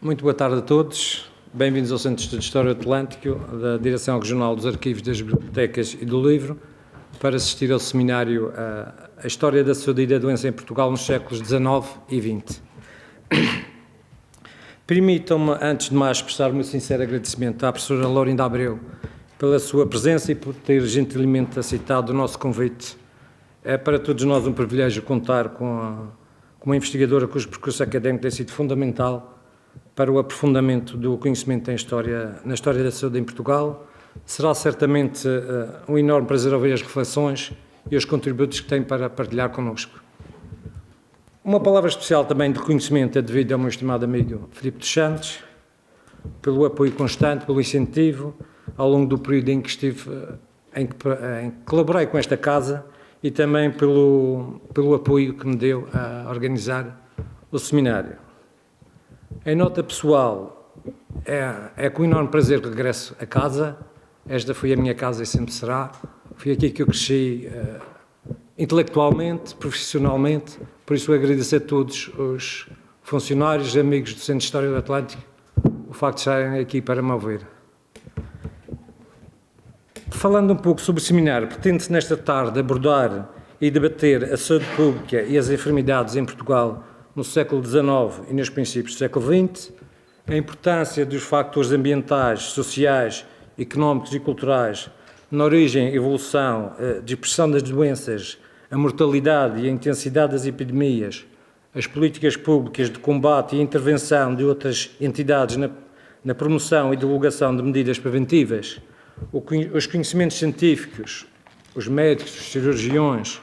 Muito boa tarde a todos. Bem-vindos ao Centro de Estudos de História do Atlântico, da Direção Regional dos Arquivos, das Bibliotecas e do Livro, para assistir ao seminário A História da Saúde e da Doença em Portugal nos séculos XIX e XX. Permitam-me, antes de mais, expressar o meu sincero agradecimento à professora Laurinda Abreu pela sua presença e por ter gentilmente aceitado o nosso convite. É para todos nós um privilégio contar com uma investigadora cujo percurso académico tem sido fundamental para o aprofundamento do conhecimento na história da saúde em Portugal. Será certamente um enorme prazer ouvir as reflexões e os contributos que tem para partilhar connosco. Uma palavra especial também de reconhecimento é devida ao meu estimado amigo Filipe dos Santos, pelo apoio constante, pelo incentivo, ao longo do período em que em que colaborei com esta casa e também pelo apoio que me deu a organizar o seminário. Em nota pessoal, é com enorme prazer que regresso a casa. Esta foi a minha casa e sempre será. Foi aqui que eu cresci intelectualmente, profissionalmente, por isso agradeço a todos os funcionários e amigos do Centro de História do Atlântico o facto de estarem aqui para me ouvir. Falando um pouco sobre o seminário, pretende-se nesta tarde abordar e debater a saúde pública e as enfermidades em Portugal no século XIX e nos princípios do século XX, a importância dos fatores ambientais, sociais, económicos e culturais na origem, evolução, dispersão das doenças, a mortalidade e a intensidade das epidemias, as políticas públicas de combate e intervenção de outras entidades na promoção e divulgação de medidas preventivas, os conhecimentos científicos, os médicos, os cirurgiões,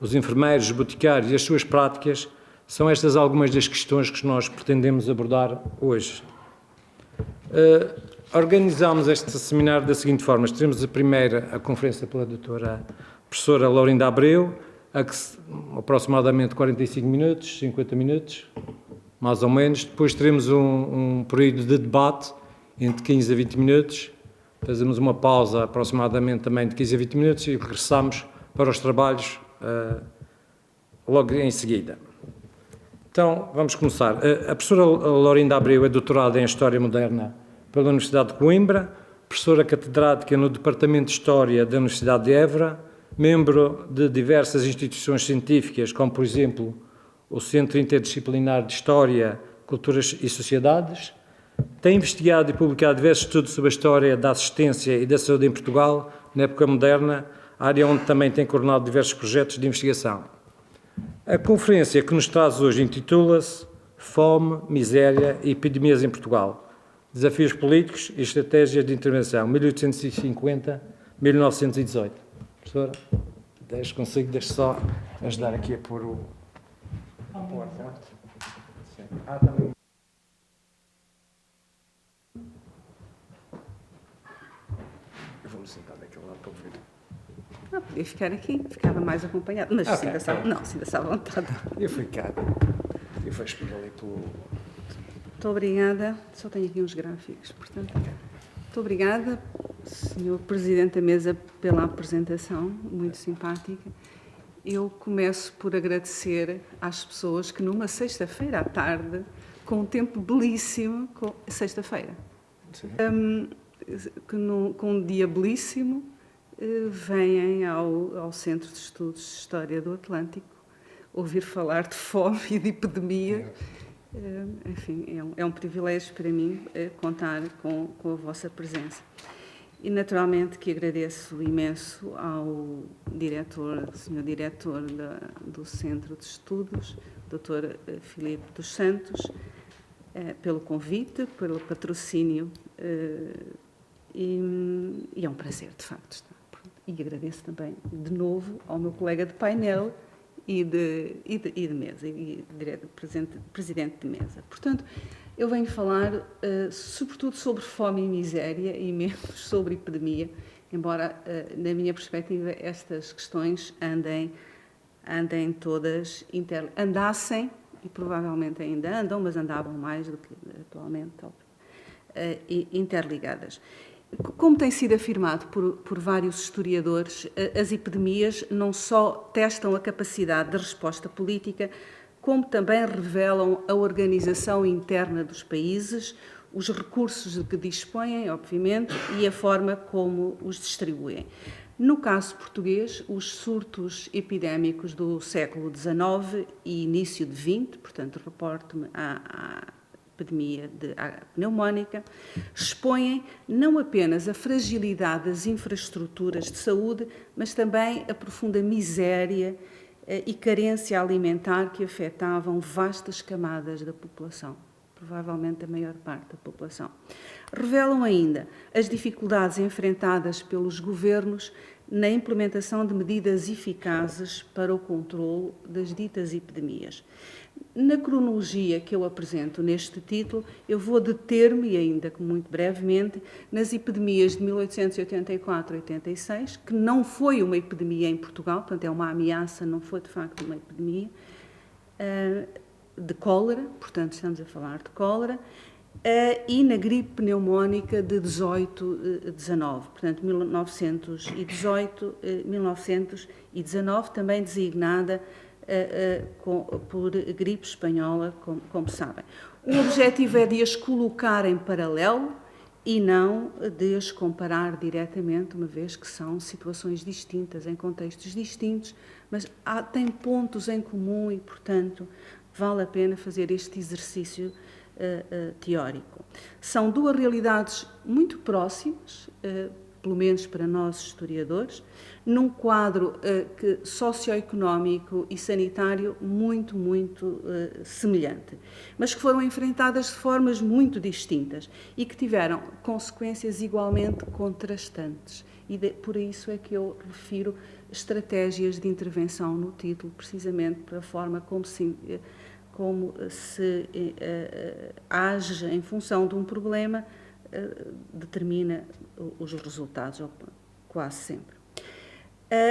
os enfermeiros, os boticários e as suas práticas, são estas algumas das questões que nós pretendemos abordar hoje. Organizámos este seminário da seguinte forma: teremos a primeira, a conferência pela doutora professora Laurinda Abreu, aproximadamente 45 minutos, 50 minutos, mais ou menos. Depois teremos um período de debate entre 15 a 20 minutos. Fazemos uma pausa aproximadamente também de 15 a 20 minutos e regressamos para os trabalhos logo em seguida. Então, vamos começar. A professora Laurinda Abreu é doutorada em História Moderna pela Universidade de Coimbra, professora catedrática no Departamento de História da Universidade de Évora, membro de diversas instituições científicas, como, por exemplo, o Centro Interdisciplinar de História, Culturas e Sociedades. Tem investigado e publicado diversos estudos sobre a história da assistência e da saúde em Portugal, na época moderna, área onde também tem coordenado diversos projetos de investigação. A conferência que nos traz hoje intitula-se Fome, Miséria e Epidemias em Portugal. Desafios políticos e estratégias de intervenção, 1850-1918. Professora, deixe só ajudar aqui a pôr o... também. Eu vou-me sentar daquele lado para ouvir. Não, podia ficar aqui, ficava mais acompanhado, mas sinta-se à vontade. Eu fui cá, eu fui explicar ali pelo... Muito obrigada, só tenho aqui uns gráficos, portanto, muito obrigada, Sr. Presidente da Mesa, pela apresentação, muito simpática. Eu começo por agradecer às pessoas que numa sexta-feira à tarde, com um tempo belíssimo, sexta-feira, com um dia belíssimo, vêm ao Centro de Estudos de História do Atlântico ouvir falar de fome e de epidemia. Enfim, é um privilégio para mim contar com a vossa presença. E, naturalmente, que agradeço imenso ao Sr. Diretor do Centro de Estudos, Dr. Filipe dos Santos, pelo convite, pelo patrocínio, e é um prazer, de facto, estar. E agradeço também, de novo, ao meu colega de painel e de mesa, e presidente de mesa. Portanto, eu venho falar, sobretudo, sobre fome e miséria e menos sobre epidemia, embora, na minha perspectiva, estas questões andassem, e provavelmente ainda andam, mas andavam mais do que atualmente, interligadas. Como tem sido afirmado por vários historiadores, as epidemias não só testam a capacidade de resposta política, como também revelam a organização interna dos países, os recursos de que dispõem, obviamente, e a forma como os distribuem. No caso português, os surtos epidémicos do século XIX e início de XX, portanto, reporto-me à epidemia pneumónica, expõem não apenas a fragilidade das infraestruturas de saúde, mas também a profunda miséria e carência alimentar que afetavam vastas camadas da população, provavelmente a maior parte da população. Revelam ainda as dificuldades enfrentadas pelos governos na implementação de medidas eficazes para o controlo das ditas epidemias. Na cronologia que eu apresento neste título, eu vou deter-me, ainda que muito brevemente, nas epidemias de 1884 e 86, que não foi uma epidemia em Portugal, portanto é uma ameaça, não foi de facto uma epidemia, de cólera, portanto estamos a falar de cólera, e na gripe pneumónica de 18-19, portanto 1918-1919, também designada por gripe espanhola, como sabem. O objetivo é de as colocar em paralelo e não de as comparar diretamente, uma vez que são situações distintas, em contextos distintos, mas têm pontos em comum e, portanto, vale a pena fazer este exercício teórico. São duas realidades muito próximas, pelo menos para nós historiadores, num quadro socioeconómico e sanitário muito semelhante, mas que foram enfrentadas de formas muito distintas e que tiveram consequências igualmente contrastantes. E por isso é que eu refiro estratégias de intervenção no título, precisamente para a forma como se age em função de um problema, determina os resultados, quase sempre.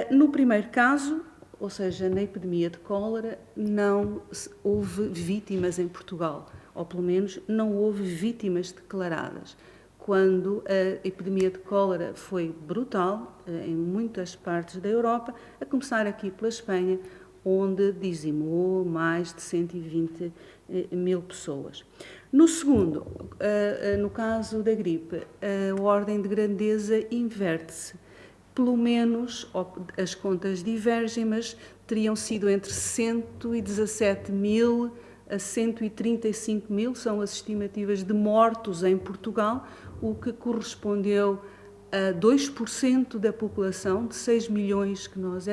No primeiro caso, ou seja, na epidemia de cólera, não houve vítimas em Portugal, ou pelo menos não houve vítimas declaradas. Quando a epidemia de cólera foi brutal em muitas partes da Europa, a começar aqui pela Espanha, onde dizimou mais de 120 mil pessoas. No segundo, no caso da gripe, a ordem de grandeza inverte-se. Pelo menos, as contas divergem, mas teriam sido entre 117 mil a 135 mil, são as estimativas de mortos em Portugal, o que correspondeu a 2% da população, de 6 milhões que nós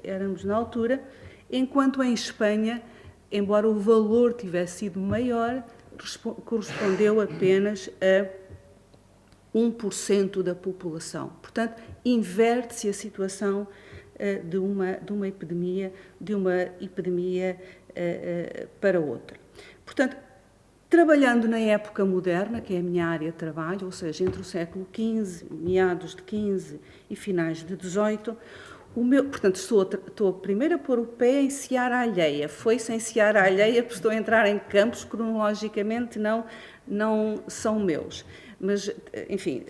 éramos na altura, enquanto em Espanha, embora o valor tivesse sido maior, correspondeu apenas a 1% da população. Portanto, inverte-se a situação de uma epidemia para outra. Portanto, trabalhando na época moderna, que é a minha área de trabalho, ou seja, entre o século XV, meados de XV e finais de XVIII, portanto, estou primeiro a pôr o pé em seara alheia. Foi-se em seara alheia, porque estou a entrar em campos cronologicamente não são meus. Mas, enfim,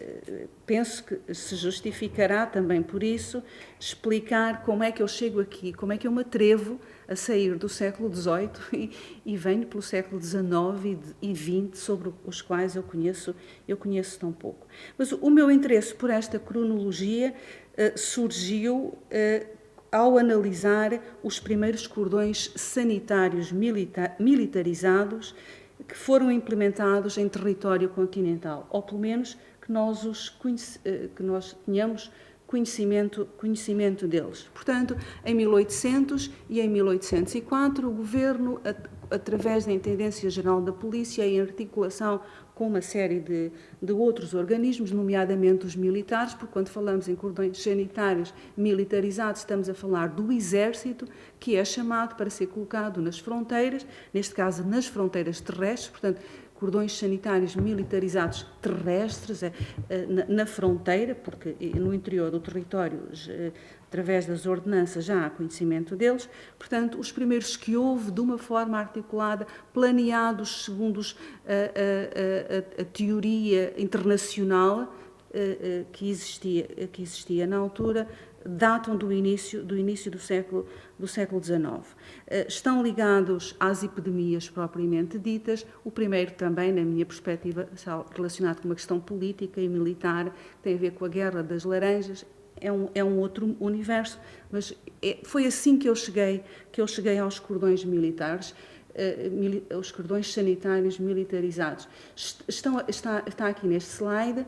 penso que se justificará também por isso explicar como é que eu chego aqui, como é que eu me atrevo a sair do século XVIII e venho pelo século XIX e XX, sobre os quais eu conheço tão pouco. Mas o meu interesse por esta cronologia surgiu ao analisar os primeiros cordões sanitários militarizados que foram implementados em território continental, ou pelo menos que nós tenhamos conhecimento deles. Portanto, em 1800 e em 1804, o Governo, através da Intendência-Geral da Polícia, em articulação com uma série de outros organismos, nomeadamente os militares, porque quando falamos em cordões sanitários militarizados, estamos a falar do Exército, que é chamado para ser colocado nas fronteiras, neste caso nas fronteiras terrestres, portanto, cordões sanitários militarizados terrestres na fronteira, porque no interior do território, através das ordenanças, já há conhecimento deles. Portanto, os primeiros que houve, de uma forma articulada, planeados segundo a teoria internacional que existia na altura, datam do início do século XIX. Estão ligados às epidemias propriamente ditas. O primeiro também, na minha perspectiva, relacionado com uma questão política e militar, que tem a ver com a Guerra das Laranjas. É um outro universo, mas foi assim que eu cheguei aos cordões militares, os cordões sanitários militarizados. Está aqui neste slide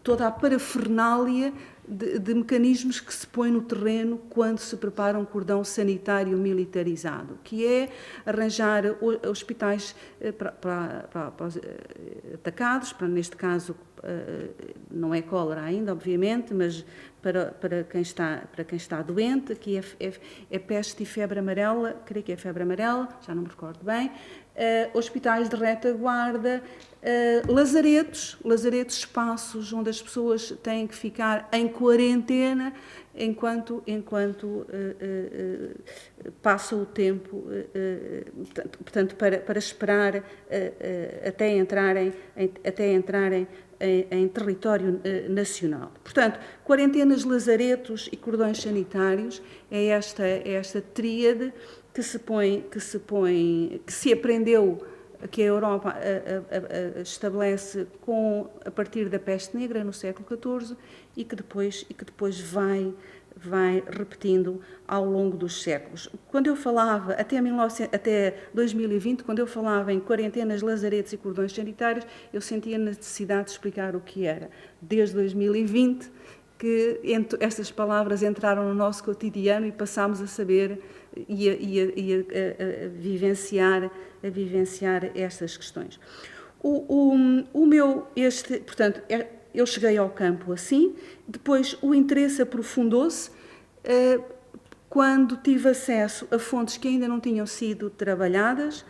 toda a parafernália de mecanismos que se põe no terreno quando se prepara um cordão sanitário militarizado, que é arranjar hospitais para os atacados, neste caso não é cólera ainda, obviamente, mas para quem está doente, aqui é peste e febre amarela, creio que é febre amarela, já não me recordo bem, hospitais de retaguarda, lazaretos, espaços onde as pessoas têm que ficar em quarentena enquanto passa o tempo, portanto, para esperar até entrarem em território nacional. Portanto, quarentenas, lazaretos e cordões sanitários é esta tríade que se aprendeu, que a Europa estabelece a partir da peste negra no século XIV e que depois vai repetindo ao longo dos séculos. Quando eu falava, até 2020, quando eu falava em quarentenas, lazaretos e cordões sanitários, eu sentia a necessidade de explicar o que era. Desde 2020, que estas palavras entraram no nosso cotidiano e passámos a saber e a vivenciar estas questões. Portanto, eu cheguei ao campo assim, depois o interesse aprofundou-se quando tive acesso a fontes que ainda não tinham sido trabalhadas,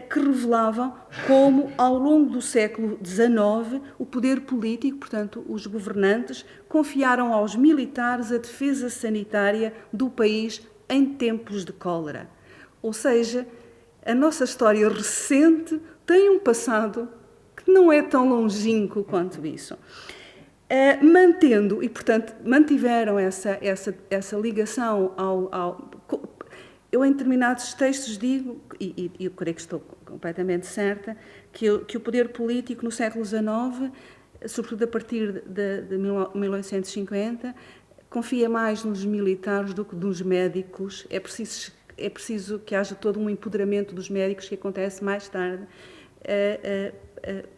que revelavam como, ao longo do século XIX, o poder político, portanto, os governantes, confiaram aos militares a defesa sanitária do país em tempos de cólera. Ou seja, a nossa história recente tem um passado que não é tão longínquo quanto isso. Mantendo, e portanto mantiveram essa ligação eu em determinados textos digo, e eu creio que estou completamente certa, que o poder político no século XIX, sobretudo a partir de 1850, confia mais nos militares do que nos médicos. É preciso que haja todo um empoderamento dos médicos, que acontece mais tarde,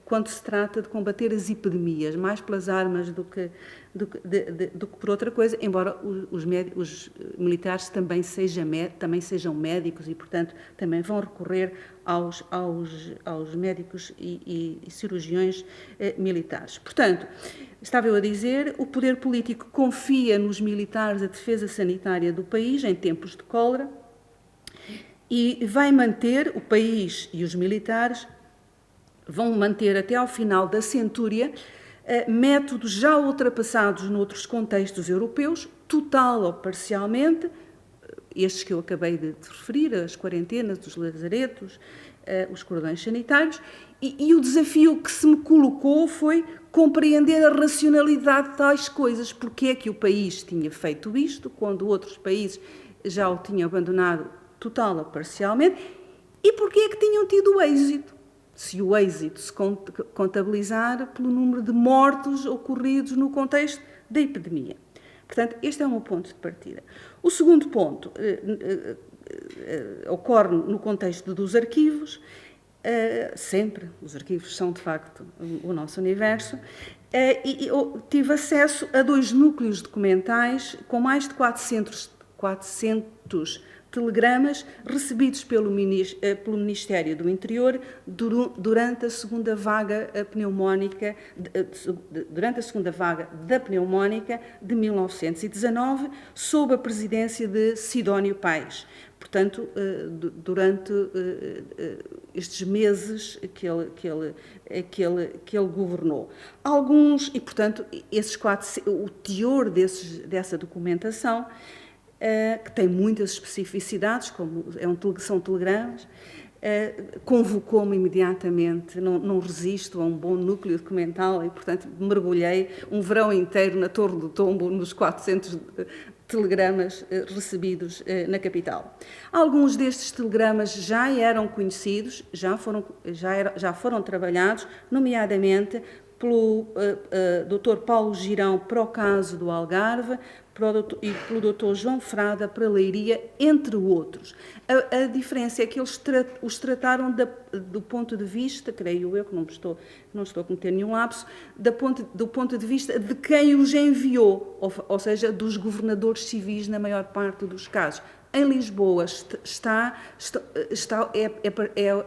quando se trata de combater as epidemias, mais pelas armas do que por outra coisa, embora os militares também sejam médicos e, portanto, também vão recorrer aos médicos e cirurgiões militares. Portanto, estava eu a dizer, o poder político confia nos militares a defesa sanitária do país em tempos de cólera e vai manter, o país e os militares vão manter até ao final da centúria métodos já ultrapassados noutros contextos europeus, total ou parcialmente, estes que eu acabei de referir, as quarentenas, os lazaretos, os cordões sanitários, e o desafio que se me colocou foi compreender a racionalidade de tais coisas, porque é que o país tinha feito isto, quando outros países já o tinham abandonado total ou parcialmente, e porque é que tinham tido êxito. Se o êxito se contabilizar pelo número de mortos ocorridos no contexto da epidemia. Portanto, este é o meu ponto de partida. O segundo ponto ocorre no contexto dos arquivos, sempre, os arquivos são de facto o nosso universo, e eu tive acesso a 2 núcleos documentais com mais de 400 telegramas recebidos pelo Ministério do Interior durante a segunda vaga pneumónica, da pneumónica de 1919, sob a presidência de Sidónio Paes. Portanto, durante estes meses que ele governou. Alguns, e portanto, o teor dessa documentação, que tem muitas especificidades, como são telegramas, convocou-me imediatamente, não resisto a um bom núcleo documental e, portanto, mergulhei um verão inteiro na Torre do Tombo, nos 400 telegramas recebidos na capital. Alguns destes telegramas já eram conhecidos, já foram trabalhados, nomeadamente pelo Dr. Paulo Girão para o caso do Algarve e pelo Dr. João Frada para a Leiria, entre outros. A diferença é que eles os trataram do ponto de vista, creio eu, que não estou a cometer nenhum lapso, do ponto de vista de quem os enviou, ou seja, dos governadores civis na maior parte dos casos. Em Lisboa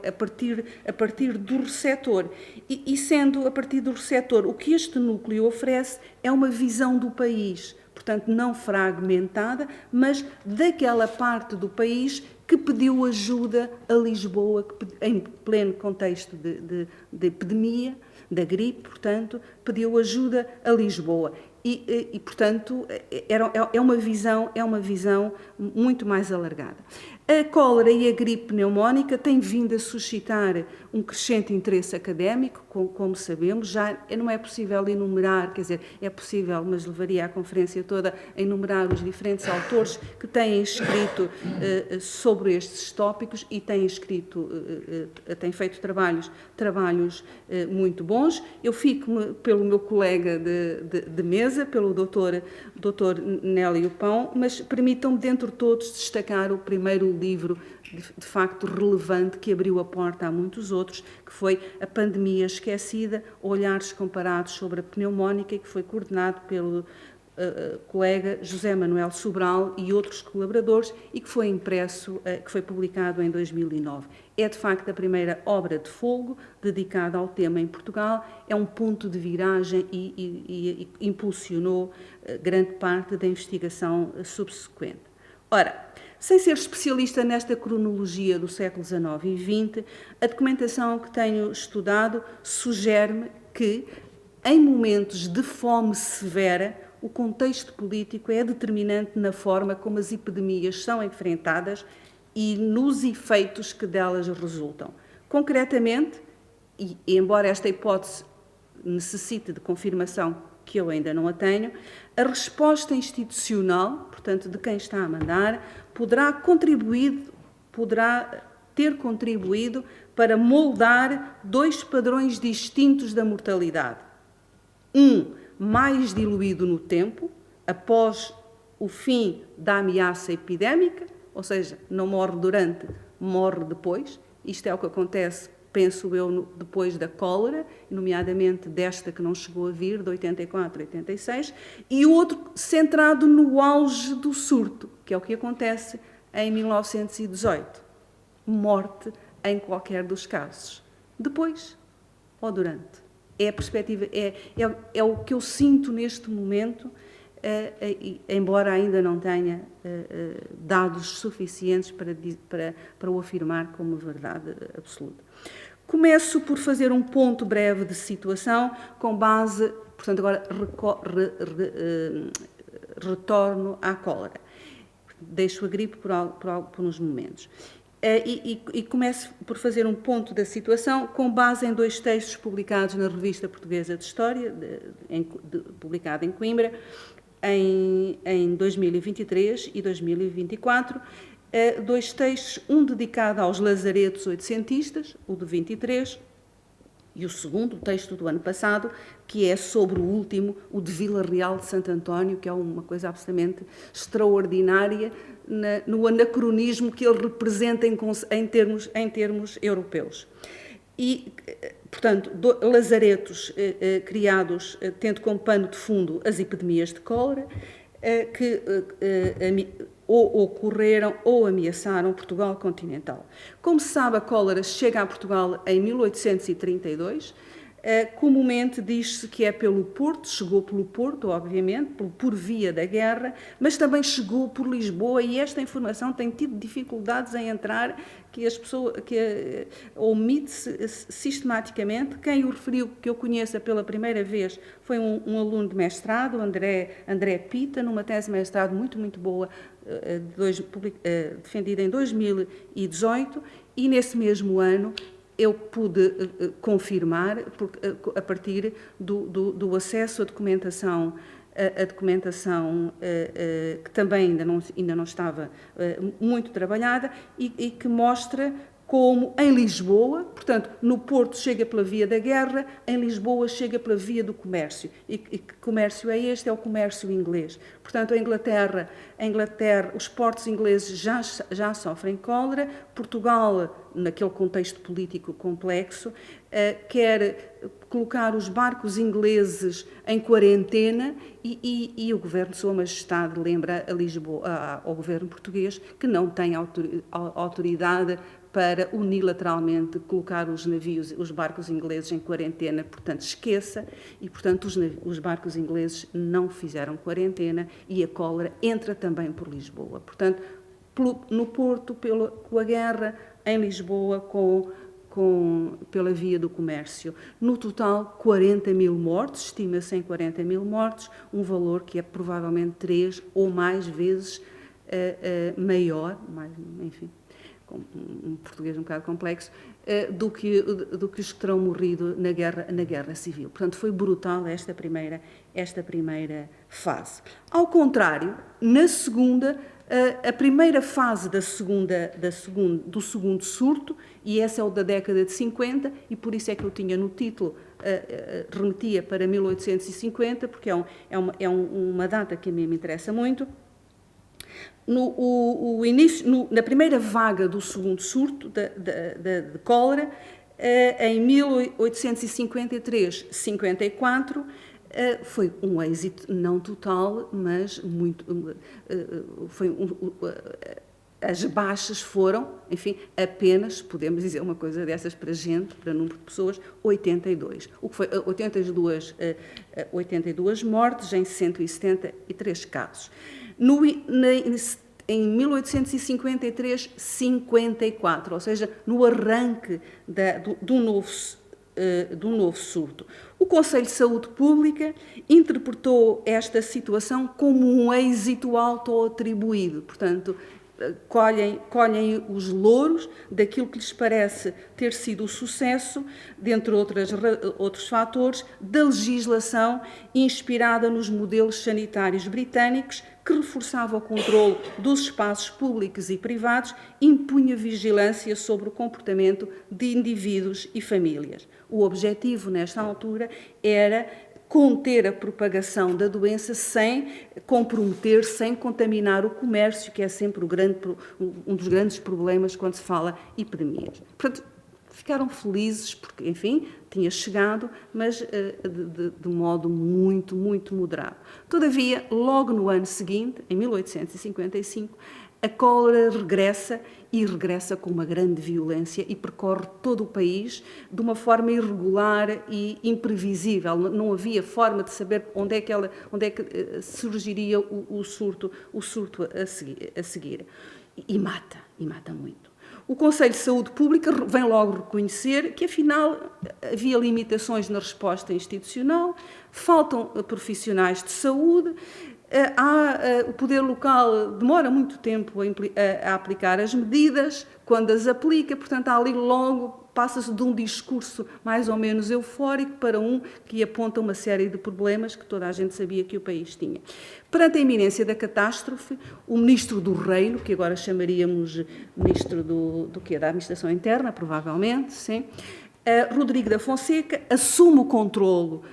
a partir do receptor. E sendo a partir do receptor, o que este núcleo oferece é uma visão do país, portanto, não fragmentada, mas daquela parte do país que pediu ajuda a Lisboa, em pleno contexto de epidemia, da gripe, portanto, pediu ajuda a Lisboa. E, portanto, é uma visão muito mais alargada. A cólera e a gripe pneumónica têm vindo a suscitar um crescente interesse académico, como sabemos. Já não é possível enumerar, quer dizer, é possível, mas levaria a conferência toda a enumerar os diferentes autores que têm escrito sobre estes tópicos e têm feito trabalhos muito bons. Eu fico pelo meu colega de mesa, pelo Dr. Nélio Pão, mas permitam-me, dentre todos, destacar o primeiro livro de facto relevante que abriu a porta a muitos outros, que foi A Pandemia Esquecida, Olhares Comparados sobre a Pneumónica, e que foi coordenado pelo colega José Manuel Sobral e outros colaboradores, e que foi publicado em 2009. É, de facto, a primeira obra de folgo dedicada ao tema em Portugal, é um ponto de viragem e impulsionou grande parte da investigação subsequente. Ora, sem ser especialista nesta cronologia do século XIX e XX, a documentação que tenho estudado sugere-me que, em momentos de fome severa, o contexto político é determinante na forma como as epidemias são enfrentadas e nos efeitos que delas resultam. Concretamente, e embora esta hipótese necessite de confirmação, que eu ainda não a tenho, a resposta institucional, portanto, de quem está a mandar, poderá ter contribuído para moldar dois padrões distintos da mortalidade. Um mais diluído no tempo, após o fim da ameaça epidémica, ou seja, não morre durante, morre depois. Isto é o que acontece, penso eu, depois da cólera, nomeadamente desta que não chegou a vir, de 84 a 86, e outro centrado no auge do surto, que é o que acontece em 1918. Morte em qualquer dos casos. Depois ou durante. É a perspectiva, é o que eu sinto neste momento, embora ainda não tenha dados suficientes para o afirmar como verdade absoluta. Começo por fazer um ponto breve de situação, com base, portanto, agora retorno à cólera. Deixo a gripe por uns momentos. E começo por fazer um ponto da situação com base em dois textos publicados na Revista Portuguesa de História, publicado em Coimbra, em 2023 e 2024, dois textos, um dedicado aos lazaretos oitocentistas, o de 23, e o segundo, o texto do ano passado, que é sobre o último, o de Vila Real de Santo António, que é uma coisa absolutamente extraordinária no anacronismo que ele representa em termos europeus. E, portanto, lazaretos criados tendo como pano de fundo as epidemias de cólera, que ou ocorreram ou ameaçaram Portugal continental. Como se sabe, a cólera chega a Portugal em 1832. Comumente diz-se que é pelo Porto, chegou pelo Porto, obviamente, por via da guerra, mas também chegou por Lisboa, e esta informação tem tido dificuldades em entrar, que omite-se sistematicamente. Quem o referiu, que eu conheça pela primeira vez, foi um aluno de mestrado, André Pita, numa tese de mestrado muito, muito boa, defendida em 2018, e nesse mesmo ano eu pude confirmar, a partir do acesso à documentação, que também ainda não estava muito trabalhada, e que mostra como em Lisboa, portanto, no Porto chega pela via da guerra, em Lisboa chega pela via do comércio. E que comércio é este? É o comércio inglês. Portanto, a Inglaterra, os portos ingleses já sofrem cólera, Portugal, naquele contexto político complexo, quer colocar os barcos ingleses em quarentena e o Governo de Sua Majestade lembra ao Governo português que não tem autoridade para unilateralmente colocar os barcos ingleses em quarentena, portanto esqueça, e portanto os barcos ingleses não fizeram quarentena e a cólera entra também por Lisboa. Portanto, no Porto com a guerra, em Lisboa pela via do comércio. No total, 40 mil mortos, estima-se em 40 mil mortos, um valor que é provavelmente 3 ou mais vezes maior, enfim, com um português um bocado complexo, do que os que terão morrido na guerra civil. Portanto, foi brutal esta primeira fase. Ao contrário, na segunda, a primeira fase do segundo surto, e essa é o da década de 50, e por isso é que eu tinha no título, remetia para 1850, porque é uma data que a mim me interessa muito. Na primeira vaga do segundo surto de cólera, em 1853-54, foi um êxito não total, mas muito. As baixas foram, enfim, apenas, podemos dizer uma coisa dessas para gente, para número de pessoas, 82. O que foi 82 mortes em 173 casos. Em 1853, 54, ou seja, no arranque do novo surto. O Conselho de Saúde Pública interpretou esta situação como um êxito autoatribuído, portanto, colhem os louros daquilo que lhes parece ter sido o sucesso, dentre outros fatores, da legislação inspirada nos modelos sanitários britânicos, que reforçava o controle dos espaços públicos e privados, impunha vigilância sobre o comportamento de indivíduos e famílias. O objetivo, nesta altura, era conter a propagação da doença sem comprometer, sem contaminar o comércio, que é sempre um dos grandes problemas quando se fala epidemias. Portanto, ficaram felizes porque, enfim, tinha chegado, mas de modo muito, muito moderado. Todavia, logo no ano seguinte, em 1855, a cólera regressa com uma grande violência e percorre todo o país de uma forma irregular e imprevisível. Não havia forma de saber onde é que surgiria o surto a seguir. E mata muito. O Conselho de Saúde Pública vem logo reconhecer que, afinal, havia limitações na resposta institucional, faltam profissionais de saúde, o poder local demora muito tempo a aplicar as medidas, quando as aplica, portanto, ali logo passa-se de um discurso mais ou menos eufórico para um que aponta uma série de problemas que toda a gente sabia que o país tinha. Perante a iminência da catástrofe, o Ministro do Reino, que agora chamaríamos Ministro da Administração Interna, provavelmente, sim, Rodrigo da Fonseca, assume o controlo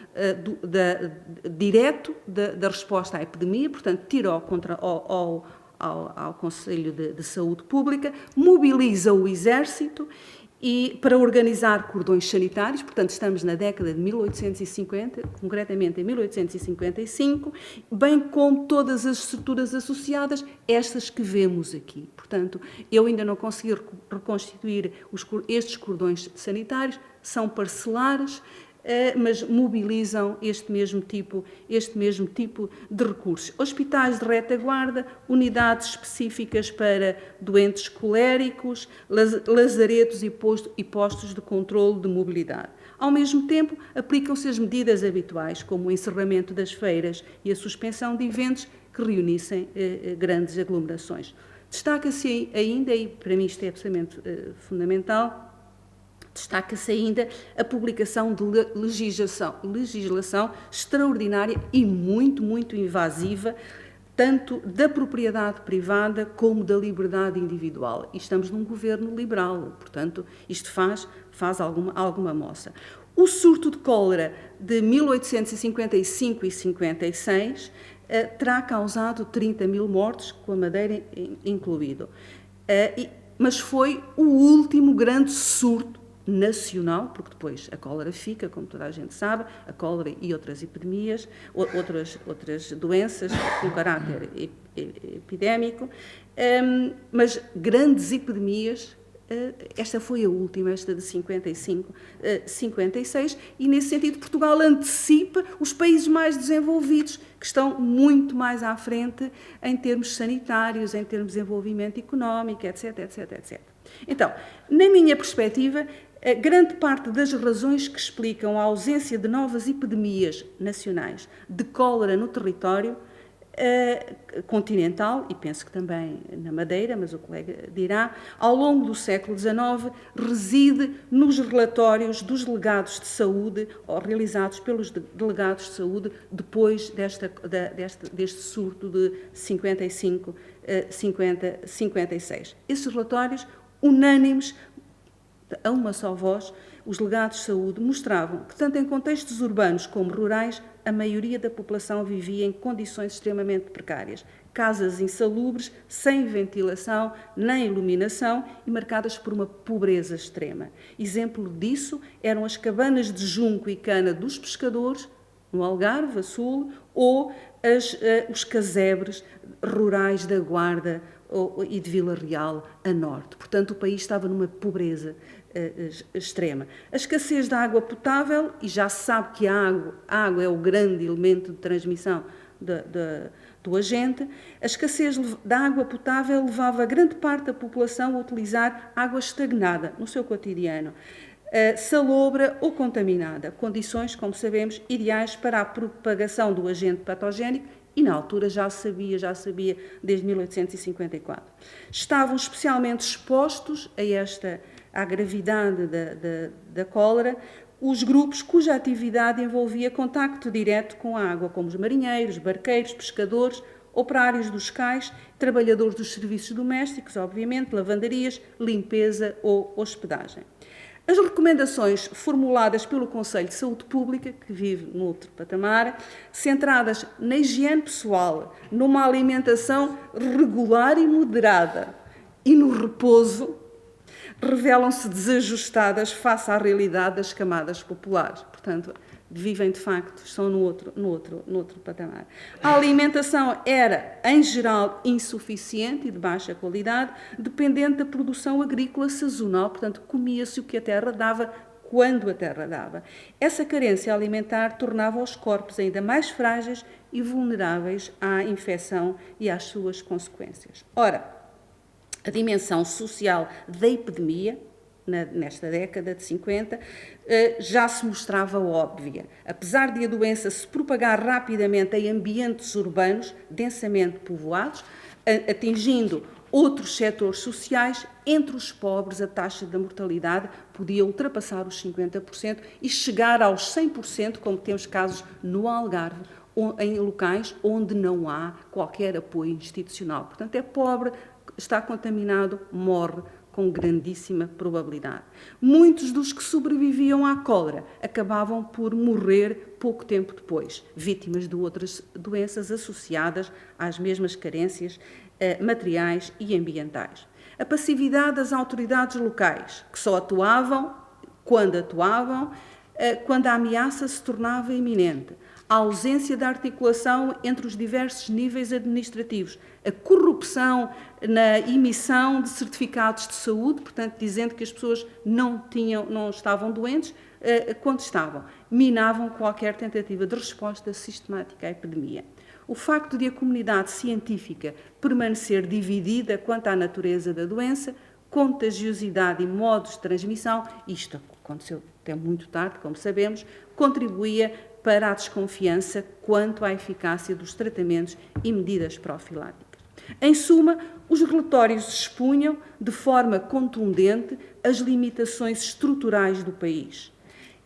direto da resposta à epidemia, portanto, tira ao Conselho de Saúde Pública, mobiliza o Exército para organizar cordões sanitários, portanto, estamos na década de 1850, concretamente em 1855, bem como todas as estruturas associadas, estas que vemos aqui. Portanto, eu ainda não consegui reconstituir estes cordões sanitários, são parcelares, mas mobilizam este mesmo tipo de recursos. Hospitais de retaguarda, unidades específicas para doentes coléricos, lazaretos e postos de controle de mobilidade. Ao mesmo tempo, aplicam-se as medidas habituais, como o encerramento das feiras e a suspensão de eventos que reunissem grandes aglomerações. Destaca-se ainda, e para mim isto é absolutamente fundamental, destaca-se ainda a publicação de legislação extraordinária e muito invasiva, tanto da propriedade privada como da liberdade individual. E estamos num governo liberal, portanto, isto faz alguma moça. O surto de cólera de 1855 e 56 terá causado 30 mil mortos, com a Madeira incluído. Mas foi o último grande surto nacional, porque depois a cólera fica, como toda a gente sabe, a cólera e outras epidemias, outras doenças com caráter epidémico, mas grandes epidemias, esta foi a última, esta de 55, 56, e nesse sentido Portugal antecipa os países mais desenvolvidos, que estão muito mais à frente em termos sanitários, em termos de desenvolvimento económico, etc. Então, na minha perspectiva, grande parte das razões que explicam a ausência de novas epidemias nacionais de cólera no território continental, e penso que também na Madeira, mas o colega dirá, ao longo do século XIX, reside nos relatórios dos delegados de saúde, ou realizados pelos delegados de saúde, depois deste surto de 55, 56. Esses relatórios, unânimes, a uma só voz, os delegados de saúde mostravam que, tanto em contextos urbanos como rurais, a maioria da população vivia em condições extremamente precárias. Casas insalubres, sem ventilação nem iluminação e marcadas por uma pobreza extrema. Exemplo disso eram as cabanas de junco e cana dos pescadores, no Algarve, a sul, ou os casebres rurais da Guarda e de Vila Real, a norte. Portanto, o país estava numa pobreza extrema. A escassez da água potável, e já se sabe que a água é o grande elemento de transmissão do agente, a escassez da água potável levava grande parte da população a utilizar água estagnada no seu cotidiano, salobra ou contaminada, condições, como sabemos, ideais para a propagação do agente patogénico, e na altura já sabia desde 1854. Estavam especialmente expostos à gravidade da cólera os grupos cuja atividade envolvia contacto direto com a água, como os marinheiros, barqueiros, pescadores, operários dos cais, trabalhadores dos serviços domésticos, obviamente, lavandarias, limpeza ou hospedagem. As recomendações formuladas pelo Conselho de Saúde Pública, que vive no outro patamar, centradas na higiene pessoal, numa alimentação regular e moderada e no repouso, revelam-se desajustadas face à realidade das camadas populares. Portanto, vivem de facto, estão no outro patamar. A alimentação era, em geral, insuficiente e de baixa qualidade, dependente da produção agrícola sazonal, portanto, comia-se o que a terra dava, quando a terra dava. Essa carência alimentar tornava os corpos ainda mais frágeis e vulneráveis à infecção e às suas consequências. Ora, a dimensão social da epidemia, nesta década de 50, já se mostrava óbvia. Apesar de a doença se propagar rapidamente em ambientes urbanos, densamente povoados, atingindo outros setores sociais, entre os pobres a taxa da mortalidade podia ultrapassar os 50% e chegar aos 100%, como temos casos no Algarve, em locais onde não há qualquer apoio institucional. Portanto, é pobre, está contaminado, morre com grandíssima probabilidade. Muitos dos que sobreviviam à cólera acabavam por morrer pouco tempo depois, vítimas de outras doenças associadas às mesmas carências materiais e ambientais. A passividade das autoridades locais, que só atuavam quando a ameaça se tornava iminente. A ausência de articulação entre os diversos níveis administrativos, a corrupção na emissão de certificados de saúde, portanto, dizendo que as pessoas não estavam doentes quando estavam, minavam qualquer tentativa de resposta sistemática à epidemia. O facto de a comunidade científica permanecer dividida quanto à natureza da doença, contagiosidade e modos de transmissão, isto aconteceu até muito tarde, como sabemos, contribuía para a desconfiança quanto à eficácia dos tratamentos e medidas profiláticas. Em suma, os relatórios expunham de forma contundente as limitações estruturais do país.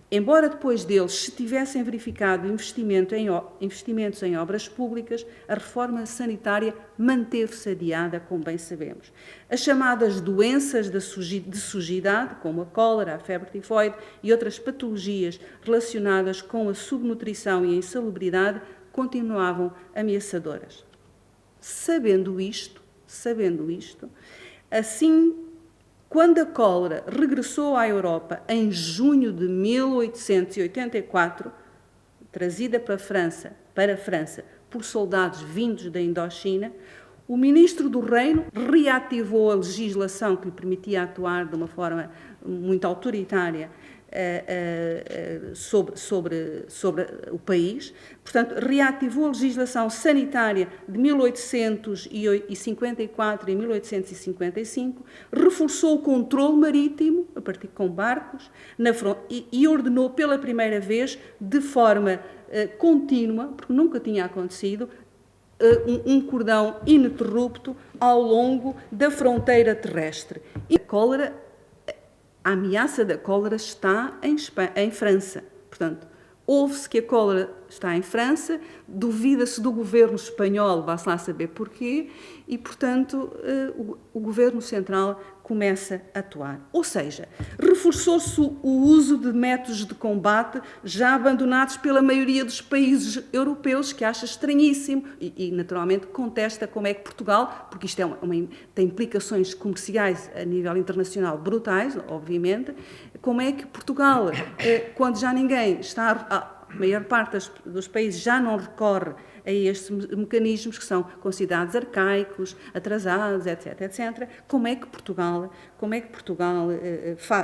Embora depois deles se tivessem verificado investimentos em obras públicas, a reforma sanitária manteve-se adiada, como bem sabemos. As chamadas doenças de sujidade, como a cólera, a febre tifoide e outras patologias relacionadas com a subnutrição e a insalubridade, continuavam ameaçadoras. Sabendo isto, assim, quando a cólera regressou à Europa em junho de 1884, trazida para a França por soldados vindos da Indochina, o ministro do Reino reativou a legislação que lhe permitia atuar de uma forma muito autoritária sobre o país. Portanto, reativou a legislação sanitária de 1854 e 1855, reforçou o controle marítimo, a partir com barcos, e ordenou pela primeira vez, de forma contínua, porque nunca tinha acontecido, um cordão ininterrupto ao longo da fronteira terrestre. E a ameaça da cólera está em França. Portanto, ouve-se que a cólera está em França, duvida-se do governo espanhol, vá-se lá saber porquê, e, portanto, o governo central começa a atuar. Ou seja, reforçou-se o uso de métodos de combate já abandonados pela maioria dos países europeus, que acha estranhíssimo e naturalmente, contesta como é que Portugal, porque isto tem implicações comerciais a nível internacional brutais, obviamente, como é que Portugal, quando já ninguém está... A maior parte dos países já não recorre a estes mecanismos que são considerados arcaicos, atrasados, etc., etc. Como é que Portugal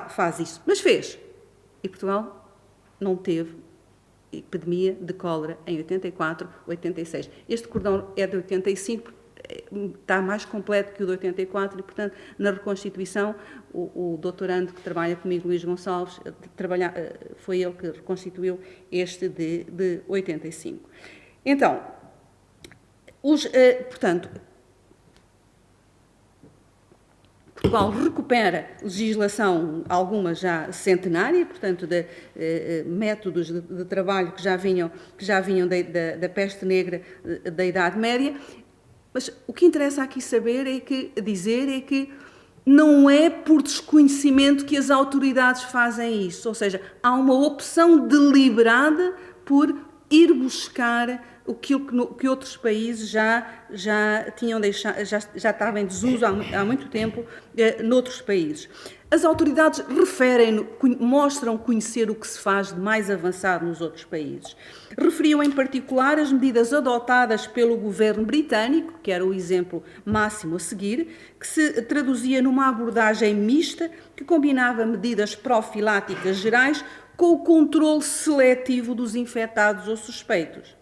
faz isso? Mas fez. E Portugal não teve epidemia de cólera em 84, 86. Este cordão é de 85, está mais completo que o de 84 e, portanto, na reconstituição, o doutorando que trabalha comigo, Luís Gonçalves, foi ele que reconstituiu este de 85. Então, portanto, Portugal recupera legislação, alguma já centenária, portanto, de métodos de trabalho que já vinham da peste negra da Idade Média. Mas o que interessa aqui dizer é que não é por desconhecimento que as autoridades fazem isso, ou seja, há uma opção deliberada por ir buscar aquilo que outros países já tinham deixado, já estava em desuso há muito tempo noutros países. As autoridades mostram conhecer o que se faz de mais avançado nos outros países. Referiam em particular as medidas adotadas pelo governo britânico, que era o exemplo máximo a seguir, que se traduzia numa abordagem mista que combinava medidas profiláticas gerais com o controle seletivo dos infectados ou suspeitos.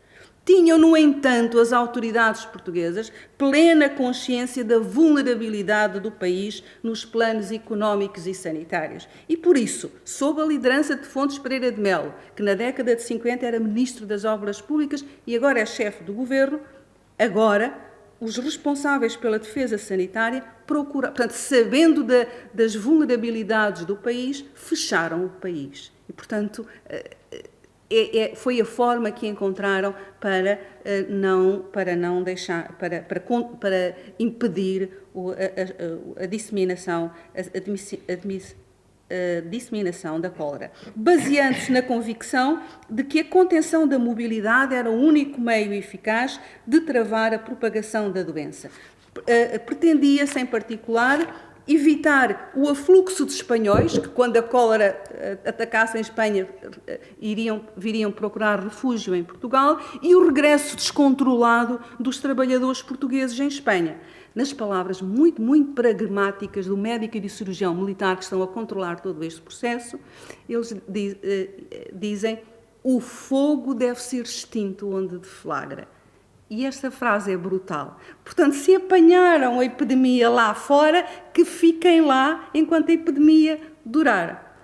Tinham, no entanto, as autoridades portuguesas plena consciência da vulnerabilidade do país nos planos económicos e sanitários. E, por isso, sob a liderança de Fontes Pereira de Melo, que na década de 50 era Ministro das Obras Públicas e agora é chefe do Governo, os responsáveis pela defesa sanitária portanto, sabendo das vulnerabilidades do país, fecharam o país. E, portanto, foi a forma que encontraram para impedir a disseminação da cólera, baseando-se na convicção de que a contenção da mobilidade era o único meio eficaz de travar a propagação da doença. Pretendia-se, em particular, evitar o afluxo de espanhóis, que quando a cólera atacasse em Espanha viriam procurar refúgio em Portugal, e o regresso descontrolado dos trabalhadores portugueses em Espanha. Nas palavras muito, muito pragmáticas do médico e do cirurgião militar que estão a controlar todo este processo, eles dizem: o fogo deve ser extinto onde deflagra. E esta frase é brutal. Portanto, se apanharam a epidemia lá fora, que fiquem lá enquanto a epidemia durar.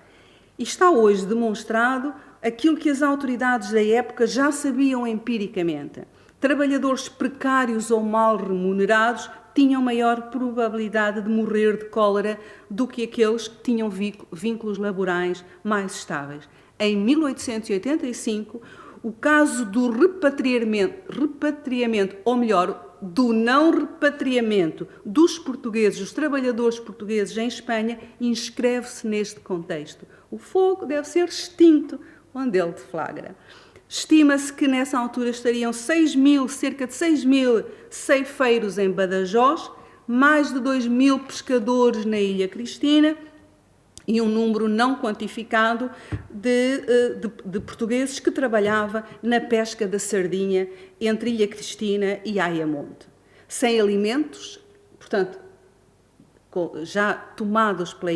E está hoje demonstrado aquilo que as autoridades da época já sabiam empiricamente. Trabalhadores precários ou mal remunerados tinham maior probabilidade de morrer de cólera do que aqueles que tinham vínculos laborais mais estáveis. Em 1885, o caso do repatriamento, ou melhor, do não repatriamento dos portugueses, dos trabalhadores portugueses em Espanha, inscreve-se neste contexto. O fogo deve ser extinto onde ele deflagra. Estima-se que nessa altura estariam cerca de 6.000 ceifeiros em Badajoz, mais de 2.000 pescadores na Ilha Cristina e um número não quantificado de portugueses que trabalhava na pesca da sardinha entre Ilha Cristina e Ayamonte. Sem alimentos, portanto, já tomados pela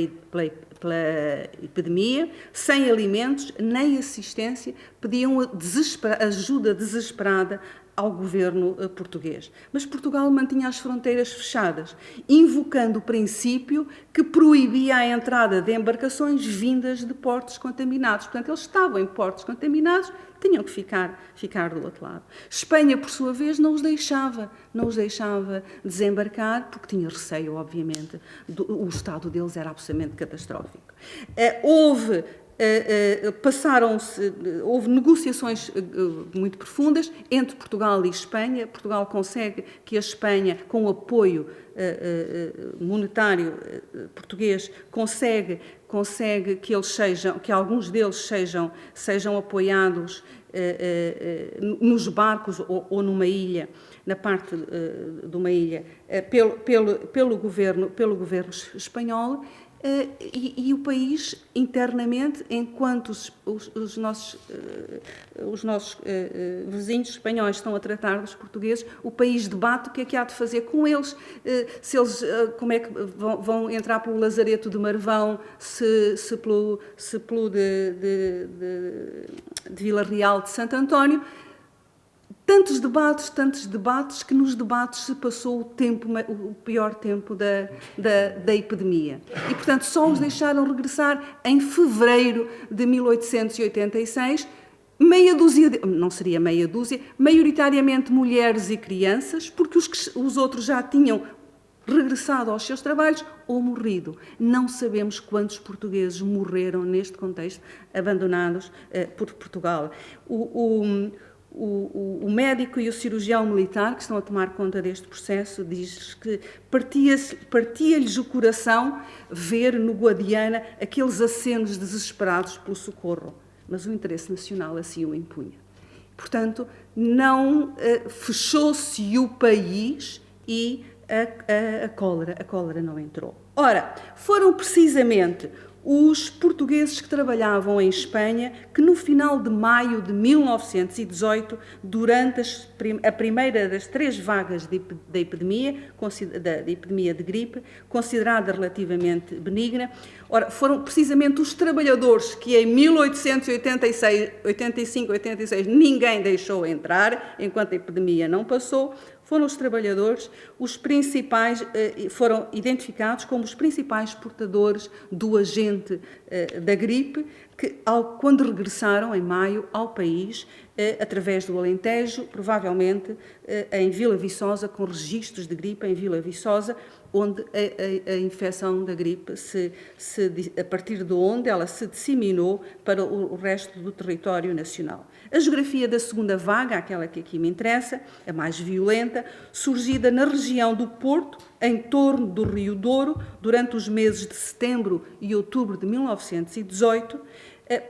epidemia, sem alimentos nem assistência, pediam ajuda desesperada ao governo português. Mas Portugal mantinha as fronteiras fechadas, invocando o princípio que proibia a entrada de embarcações vindas de portos contaminados. Portanto, eles estavam em portos contaminados, tinham que ficar do outro lado. Espanha, por sua vez, não os deixava desembarcar, porque tinha receio, obviamente. O estado deles era absolutamente catastrófico. Houve negociações muito profundas entre Portugal e Espanha. Portugal consegue que a Espanha, com o apoio monetário português, consegue que alguns deles sejam apoiados nos barcos ou numa ilha, na parte de uma ilha, pelo governo espanhol. E o país, internamente, enquanto os nossos vizinhos espanhóis estão a tratar dos portugueses, o país debate o que há de fazer com eles, como é que vão entrar pelo Lazareto de Marvão, se pelo de Vila Real de Santo António. Tantos debates, que nos debates se passou o pior tempo da epidemia. E, portanto, só os deixaram regressar em fevereiro de 1886, maioritariamente mulheres e crianças, porque os outros já tinham regressado aos seus trabalhos ou morrido. Não sabemos quantos portugueses morreram neste contexto, abandonados por Portugal. O médico e o cirurgião militar que estão a tomar conta deste processo diz que partia-lhes o coração ver no Guadiana aqueles acenos desesperados pelo socorro, mas o interesse nacional assim o impunha. Portanto, não fechou-se o país e a cólera não entrou. Ora, foram precisamente os portugueses que trabalhavam em Espanha, que no final de maio de 1918, durante a primeira das 3 vagas da epidemia de gripe, considerada relativamente benigna, foram precisamente os trabalhadores que em 1885-86 ninguém deixou entrar, enquanto a epidemia não passou. Foram os trabalhadores foram identificados como os principais portadores do agente da gripe, que, quando regressaram em maio ao país, através do Alentejo, provavelmente em Vila Viçosa, com registros de gripe em Vila Viçosa, onde a infecção da gripe, a partir de onde ela se disseminou para o resto do território nacional. A geografia da segunda vaga, aquela que aqui me interessa, a mais violenta, surgida na região do Porto, em torno do Rio Douro, durante os meses de setembro e outubro de 1918,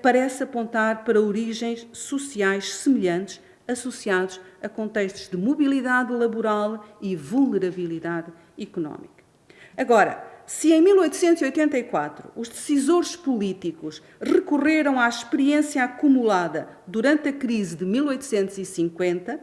parece apontar para origens sociais semelhantes, associados a contextos de mobilidade laboral e vulnerabilidade económica. Agora, se em 1884 os decisores políticos recorreram à experiência acumulada durante a crise de 1850,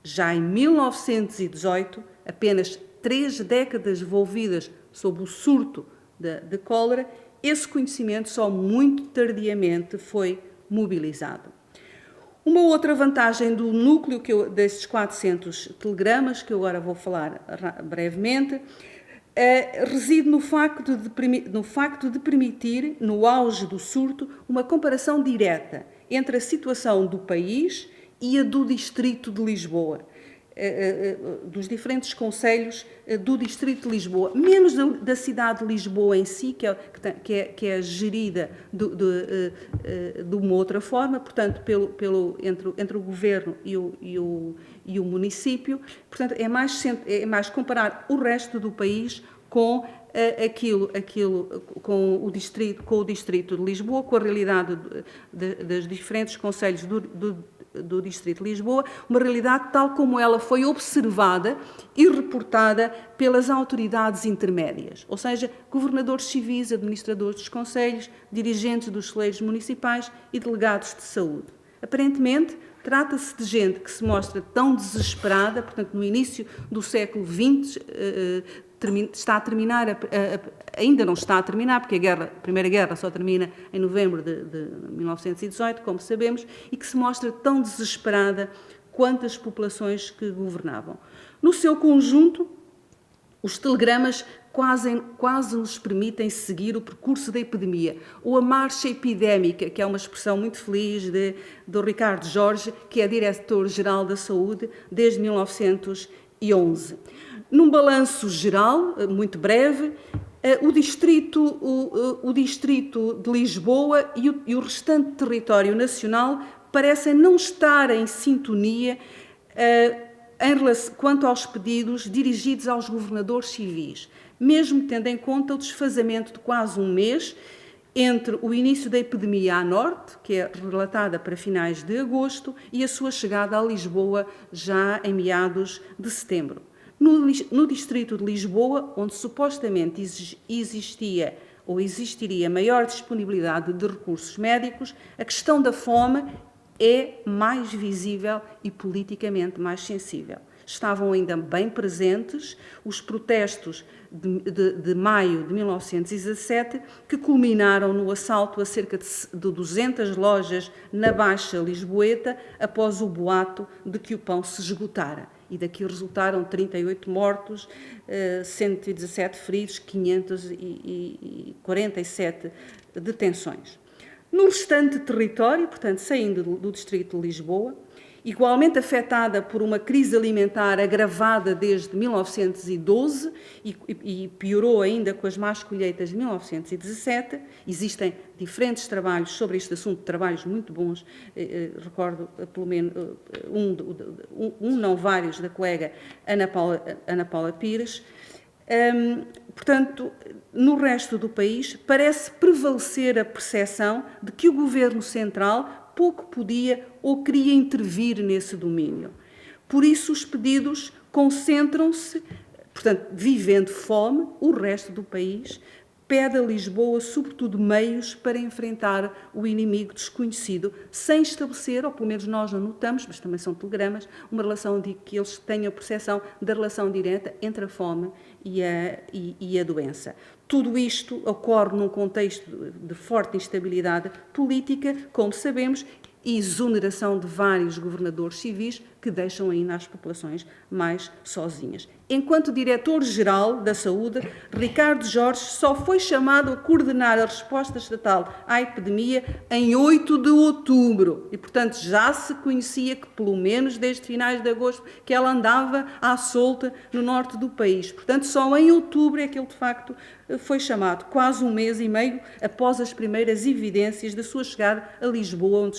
já em 1918, apenas 3 décadas envolvidas sob o surto de cólera, esse conhecimento só muito tardiamente foi mobilizado. Uma outra vantagem do núcleo destes 400 telegramas, que eu agora vou falar brevemente, reside no facto de permitir, no auge do surto, uma comparação direta entre a situação do país e a do Distrito de Lisboa, dos diferentes concelhos do Distrito de Lisboa, menos da cidade de Lisboa em si, que é gerida de uma outra forma, portanto, entre o Governo e o município. Portanto, é mais comparar o resto do país com com o Distrito de Lisboa, com a realidade dos diferentes concelhos do Distrito de Lisboa, uma realidade tal como ela foi observada e reportada pelas autoridades intermédias, ou seja, governadores civis, administradores dos concelhos, dirigentes dos celeiros municipais e delegados de saúde. Aparentemente, trata-se de gente que se mostra tão desesperada, portanto, no início do século XX, está a terminar, ainda não está a terminar, porque a Primeira Guerra só termina em novembro de 1918, como sabemos, e que se mostra tão desesperada quanto as populações que governavam. No seu conjunto, os telegramas quase nos permitem seguir o percurso da epidemia, ou a marcha epidémica, que é uma expressão muito feliz do Ricardo Jorge, que é diretor-geral da Saúde desde 1911. Num balanço geral, muito breve, o Distrito de Lisboa e o restante território nacional parecem não estar em sintonia quanto aos pedidos dirigidos aos governadores civis, mesmo tendo em conta o desfazamento de quase um mês entre o início da epidemia a norte, que é relatada para finais de agosto, e a sua chegada a Lisboa já em meados de setembro. No Distrito de Lisboa, onde supostamente existia ou existiria maior disponibilidade de recursos médicos, a questão da fome é mais visível e politicamente mais sensível. Estavam ainda bem presentes os protestos de maio de 1917, que culminaram no assalto a cerca de 200 lojas na Baixa Lisboeta, após o boato de que o pão se esgotara. E daqui resultaram 38 mortos, 117 feridos, 547 detenções. No restante território, portanto, saindo do Distrito de Lisboa, igualmente afetada por uma crise alimentar agravada desde 1912 e piorou ainda com as más colheitas de 1917. Existem diferentes trabalhos sobre este assunto, trabalhos muito bons, recordo pelo menos não vários, da colega Ana Paula Pires. Portanto, no resto do país, parece prevalecer a percepção de que o Governo Central pouco podia ou queria intervir nesse domínio. Por isso, os pedidos concentram-se, portanto, vivendo fome, o resto do país pede a Lisboa, sobretudo, meios para enfrentar o inimigo desconhecido, sem estabelecer, ou pelo menos nós não notamos, mas também são telegramas, uma relação de que eles tenham a percepção da relação direta entre a fome e a doença. Tudo isto ocorre num contexto de forte instabilidade política, como sabemos, e exoneração de vários governadores civis que deixam ainda as populações mais sozinhas. Enquanto diretor-geral da Saúde, Ricardo Jorge só foi chamado a coordenar a resposta estatal à epidemia em 8 de outubro e, portanto, já se conhecia que, pelo menos desde finais de agosto, que ela andava à solta no norte do país. Portanto, só em outubro é que ele, de facto, foi chamado, quase um mês e meio após as primeiras evidências da sua chegada a Lisboa,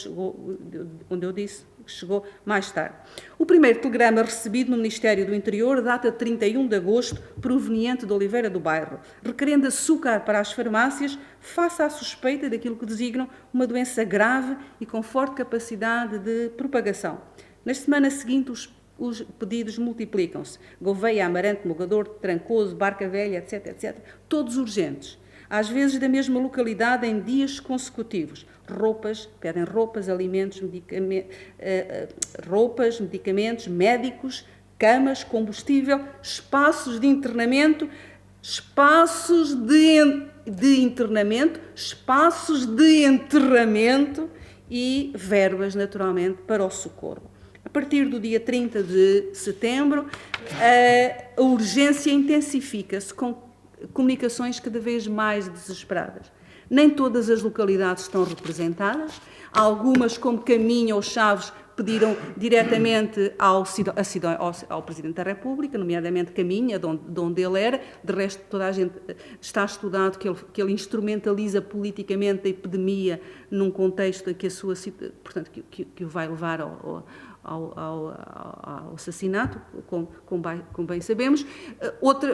onde eu disse que chegou mais tarde. O primeiro telegrama recebido no Ministério do Interior data de 31 de agosto, proveniente de Oliveira do Bairro, requerendo açúcar para as farmácias, face à suspeita daquilo que designam uma doença grave e com forte capacidade de propagação. Na semana seguinte, os pedidos multiplicam-se. Gouveia, Amarante, Mogador, Trancoso, Barca Velha, etc., etc., todos urgentes. Às vezes da mesma localidade em dias consecutivos. Pedem roupas, alimentos, medicamentos, médicos, camas, combustível, espaços de internamento, espaços de enterramento e verbas, naturalmente, para o socorro. A partir do dia 30 de setembro, a urgência intensifica-se com comunicações cada vez mais desesperadas. Nem todas as localidades estão representadas, algumas, como Caminha ou Chaves, pediram diretamente ao Presidente da República, nomeadamente Caminha, de onde ele era. De resto, toda a gente está estudado que ele instrumentaliza politicamente a epidemia num contexto que a sua, portanto, que o vai levar ao assassinato, como bem sabemos.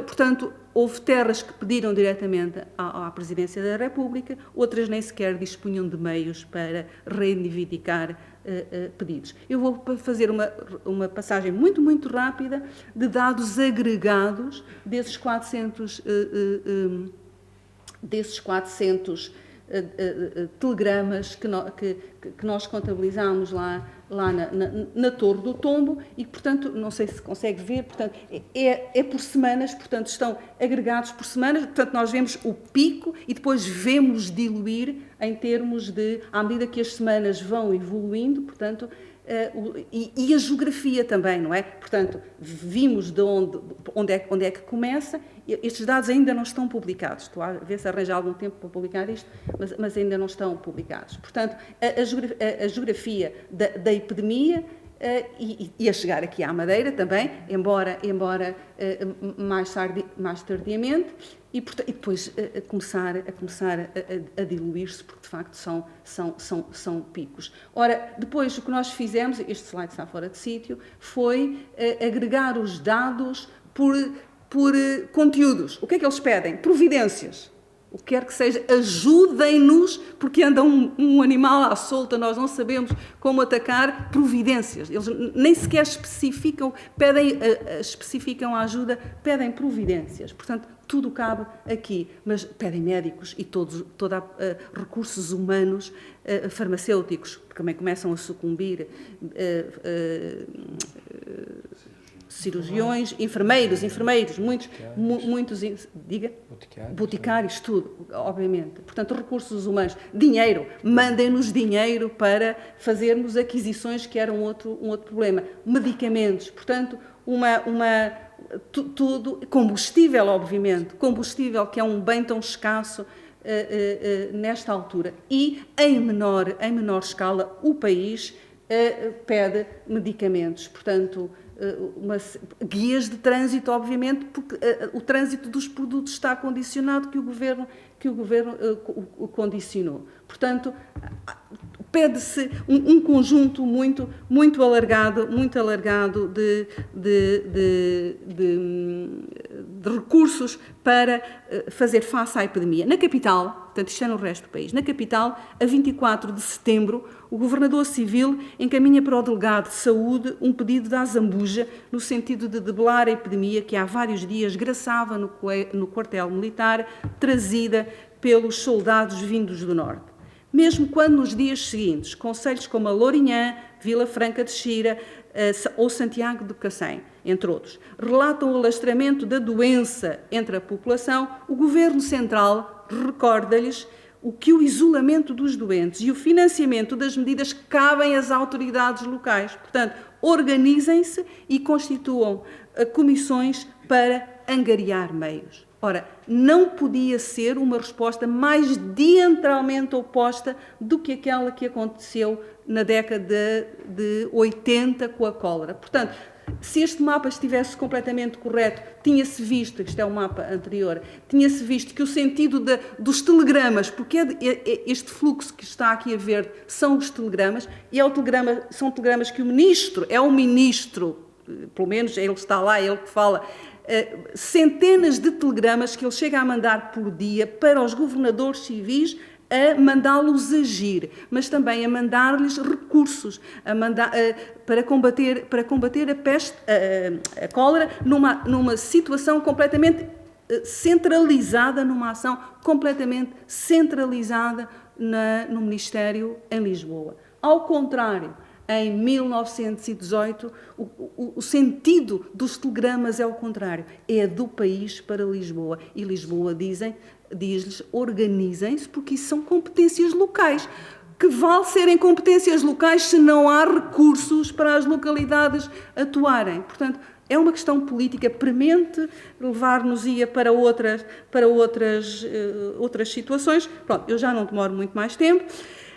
Portanto, houve terras que pediram diretamente à Presidência da República, outras nem sequer dispunham de meios para reivindicar pedidos. Eu vou fazer uma passagem muito, muito rápida de dados agregados desses 400 telegramas que nós contabilizámos lá na Torre do Tombo e, portanto, não sei se consegue ver, portanto, é por semanas, portanto, estão agregados por semanas, portanto, nós vemos o pico e depois vemos diluir em termos de, à medida que as semanas vão evoluindo, portanto, e a geografia também, não é? Portanto, vimos de onde é que começa. Estes dados ainda não estão publicados. Estou a ver se arranja algum tempo para publicar isto, mas ainda não estão publicados. Portanto, a geografia da epidemia e a chegar aqui à Madeira também, embora mais tardiamente, e depois a começar a diluir-se, porque de facto são picos. Ora, depois o que nós fizemos, este slide está fora de sítio, foi agregar os dados por conteúdos. O que é que eles pedem? Providências. O que quer que seja, ajudem-nos, porque anda um animal à solta, nós não sabemos como atacar, providências. Eles nem sequer especificam a ajuda, pedem providências. Portanto, tudo cabe aqui, mas pedem médicos e recursos humanos, farmacêuticos, que também começam a sucumbir, cirurgiões, enfermeiros, muitos, diga? Boticários, tudo, obviamente. Portanto, recursos humanos, dinheiro, mandem-nos dinheiro para fazermos aquisições, que era um outro problema. Medicamentos, portanto, tudo, combustível, obviamente, combustível que é um bem tão escasso nesta altura. E, em menor escala, o país pede medicamentos, portanto, guias de trânsito, obviamente, porque o trânsito dos produtos está condicionado que o Governo condicionou. Portanto, pede-se um conjunto muito alargado de recursos para fazer face à epidemia. Na capital, portanto, isto é no resto do país, na capital, a 24 de setembro, o Governador Civil encaminha para o Delegado de Saúde um pedido da Zambuja no sentido de debelar a epidemia que há vários dias graçava no quartel militar, trazida pelos soldados vindos do Norte. Mesmo quando nos dias seguintes, concelhos como a Lourinhã, Vila Franca de Xira ou Santiago de Cacém, entre outros, relatam o alastramento da doença entre a população, o Governo Central recorda-lhes que o isolamento dos doentes e o financiamento das medidas cabem às autoridades locais. Portanto, organizem-se e constituam comissões para angariar meios. Ora, não podia ser uma resposta mais diametralmente oposta do que aquela que aconteceu na década de 80 com a cólera. Portanto, se este mapa estivesse completamente correto, tinha-se visto, isto é um mapa anterior, tinha-se visto que o sentido dos telegramas, porque este fluxo que está aqui a ver são os telegramas, e são telegramas que o ministro, pelo menos ele está lá, é ele que fala, centenas de telegramas que ele chega a mandar por dia para os governadores civis a mandá-los agir, mas também a mandar-lhes recursos para combater a peste, a cólera, numa situação completamente centralizada, numa ação completamente centralizada no Ministério em Lisboa. Ao contrário, em 1918, o sentido dos telegramas é o contrário, é do país para Lisboa. E Lisboa diz-lhes, organizem-se, porque isso são competências locais. Que vale serem competências locais se não há recursos para as localidades atuarem? Portanto, É uma questão política premente, levar-nos-ia para outras situações. Pronto, eu já não demoro muito mais tempo.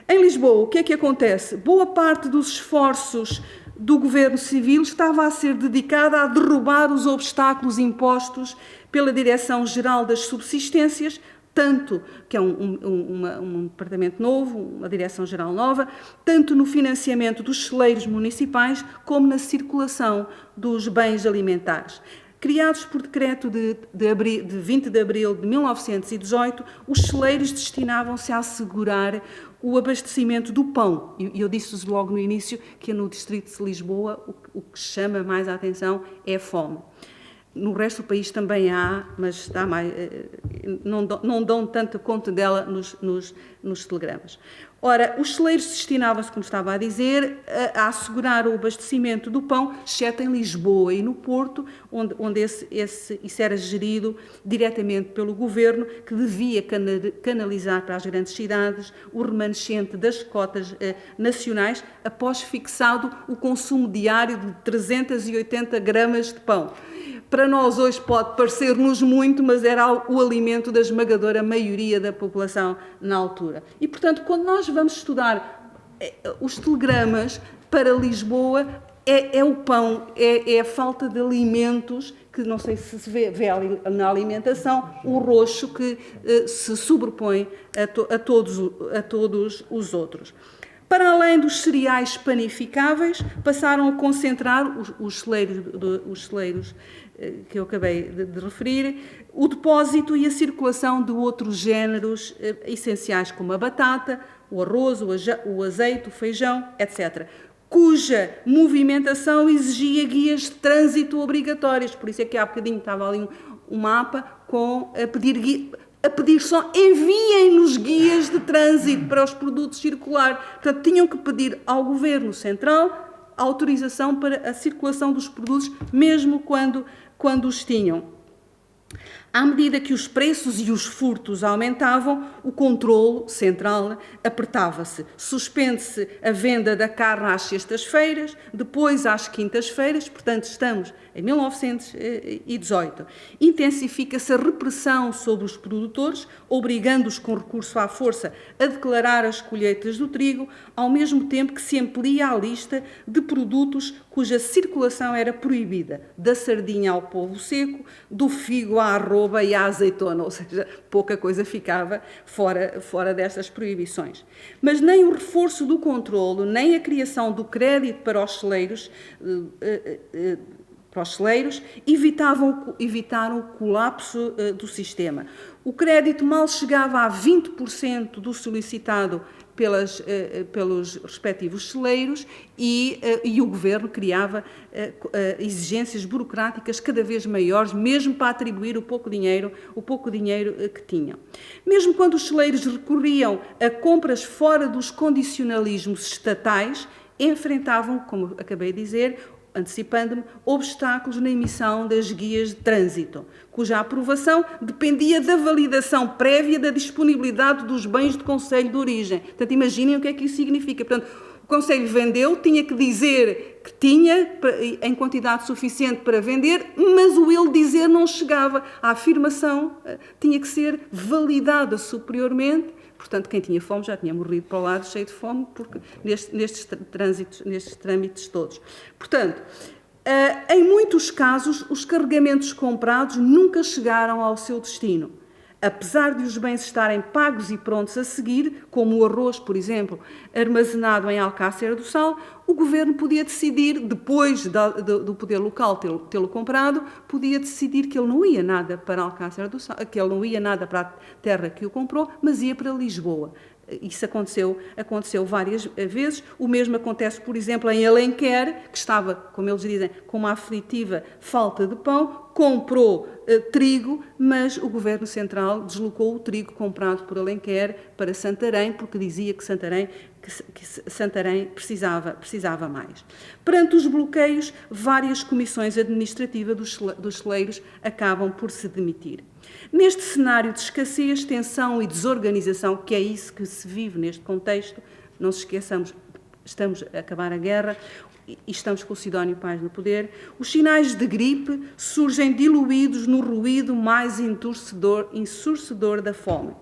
Em Lisboa, o que é que acontece? Boa parte dos esforços do governo civil estava a ser dedicada a derrubar os obstáculos impostos pela Direção-Geral das Subsistências, tanto, que é um departamento novo, uma direção-geral nova, tanto no financiamento dos celeiros municipais como na circulação dos bens alimentares. Criados por decreto de 20 de abril de 1918, os celeiros destinavam-se a assegurar o abastecimento do pão. E eu disse-vos logo no início que no distrito de Lisboa o que chama mais a atenção é a fome. No resto do país também há, mas está mais, não dão tanta conta dela nos telegramas. Ora, os celeiros destinavam-se, como estava a dizer, a assegurar o abastecimento do pão, exceto em Lisboa e no Porto, onde isso era gerido diretamente pelo governo, que devia canalizar para as grandes cidades o remanescente das cotas nacionais, após fixado o consumo diário de 380 gramas de pão. Para nós hoje pode parecer-nos muito, mas era o alimento da esmagadora maioria da população na altura. E, portanto, quando nós vamos estudar os telegramas para Lisboa, é o pão, é a falta de alimentos, que não sei se se vê na alimentação, o roxo que se sobrepõe a todos os outros. Para além dos cereais panificáveis, passaram a concentrar os celeiros que eu acabei de referir, o depósito e a circulação de outros géneros essenciais, como a batata, o arroz, o azeite, o feijão, etc., cuja movimentação exigia guias de trânsito obrigatórias. Por isso é que há bocadinho estava ali um mapa a pedir só enviem-nos guias de trânsito para os produtos circular. Portanto, tinham que pedir ao Governo Central a autorização para a circulação dos produtos, mesmo quando os tinham. À medida que os preços e os furtos aumentavam, o controlo central apertava-se. Suspende-se a venda da carne às sextas-feiras, depois às quintas-feiras, portanto estamos em 1918. Intensifica-se a repressão sobre os produtores, obrigando-os com recurso à força a declarar as colheitas do trigo, ao mesmo tempo que se amplia a lista de produtos cuja circulação era proibida, da sardinha ao polvo seco, do figo à arroba e à azeitona, ou seja, pouca coisa ficava fora destas proibições. Mas nem o reforço do controlo, nem a criação do crédito para os celeiros evitaram o colapso do sistema. O crédito mal chegava a 20% do solicitado pelos respectivos celeiros e o Governo criava exigências burocráticas cada vez maiores, mesmo para atribuir o pouco dinheiro que tinham. Mesmo quando os celeiros recorriam a compras fora dos condicionalismos estatais, enfrentavam, como acabei de dizer, antecipando-me, obstáculos na emissão das guias de trânsito, cuja aprovação dependia da validação prévia da disponibilidade dos bens de conselho de origem. Portanto, imaginem o que é que isso significa. Portanto, o conselho vendeu, tinha que dizer que tinha em quantidade suficiente para vender, mas o ele dizer não chegava. A afirmação tinha que ser validada superiormente. Portanto, quem tinha fome já tinha morrido para o lado cheio de fome, porque nestes trâmites todos. Portanto, em muitos casos, os carregamentos comprados nunca chegaram ao seu destino. Apesar de os bens estarem pagos e prontos a seguir, como o arroz, por exemplo, armazenado em Alcácer do Sal, o Governo podia decidir, depois do poder local tê-lo comprado, podia decidir que ele não ia nada para Alcácer do Sal, que ele não ia nada para a terra que o comprou, mas ia para Lisboa. Isso aconteceu várias vezes. O mesmo acontece, por exemplo, em Alenquer, que estava, como eles dizem, com uma aflitiva falta de pão, comprou trigo, mas o Governo Central deslocou o trigo comprado por Alenquer para Santarém, porque dizia que Santarém precisava mais. Perante os bloqueios, várias comissões administrativas dos celeiros acabam por se demitir. Neste cenário de escassez, tensão e desorganização, que é isso que se vive neste contexto, não se esqueçamos, estamos a acabar a guerra, e estamos com o Sidónio Pais no poder, os sinais de gripe surgem diluídos no ruído mais ensurdecedor da fome.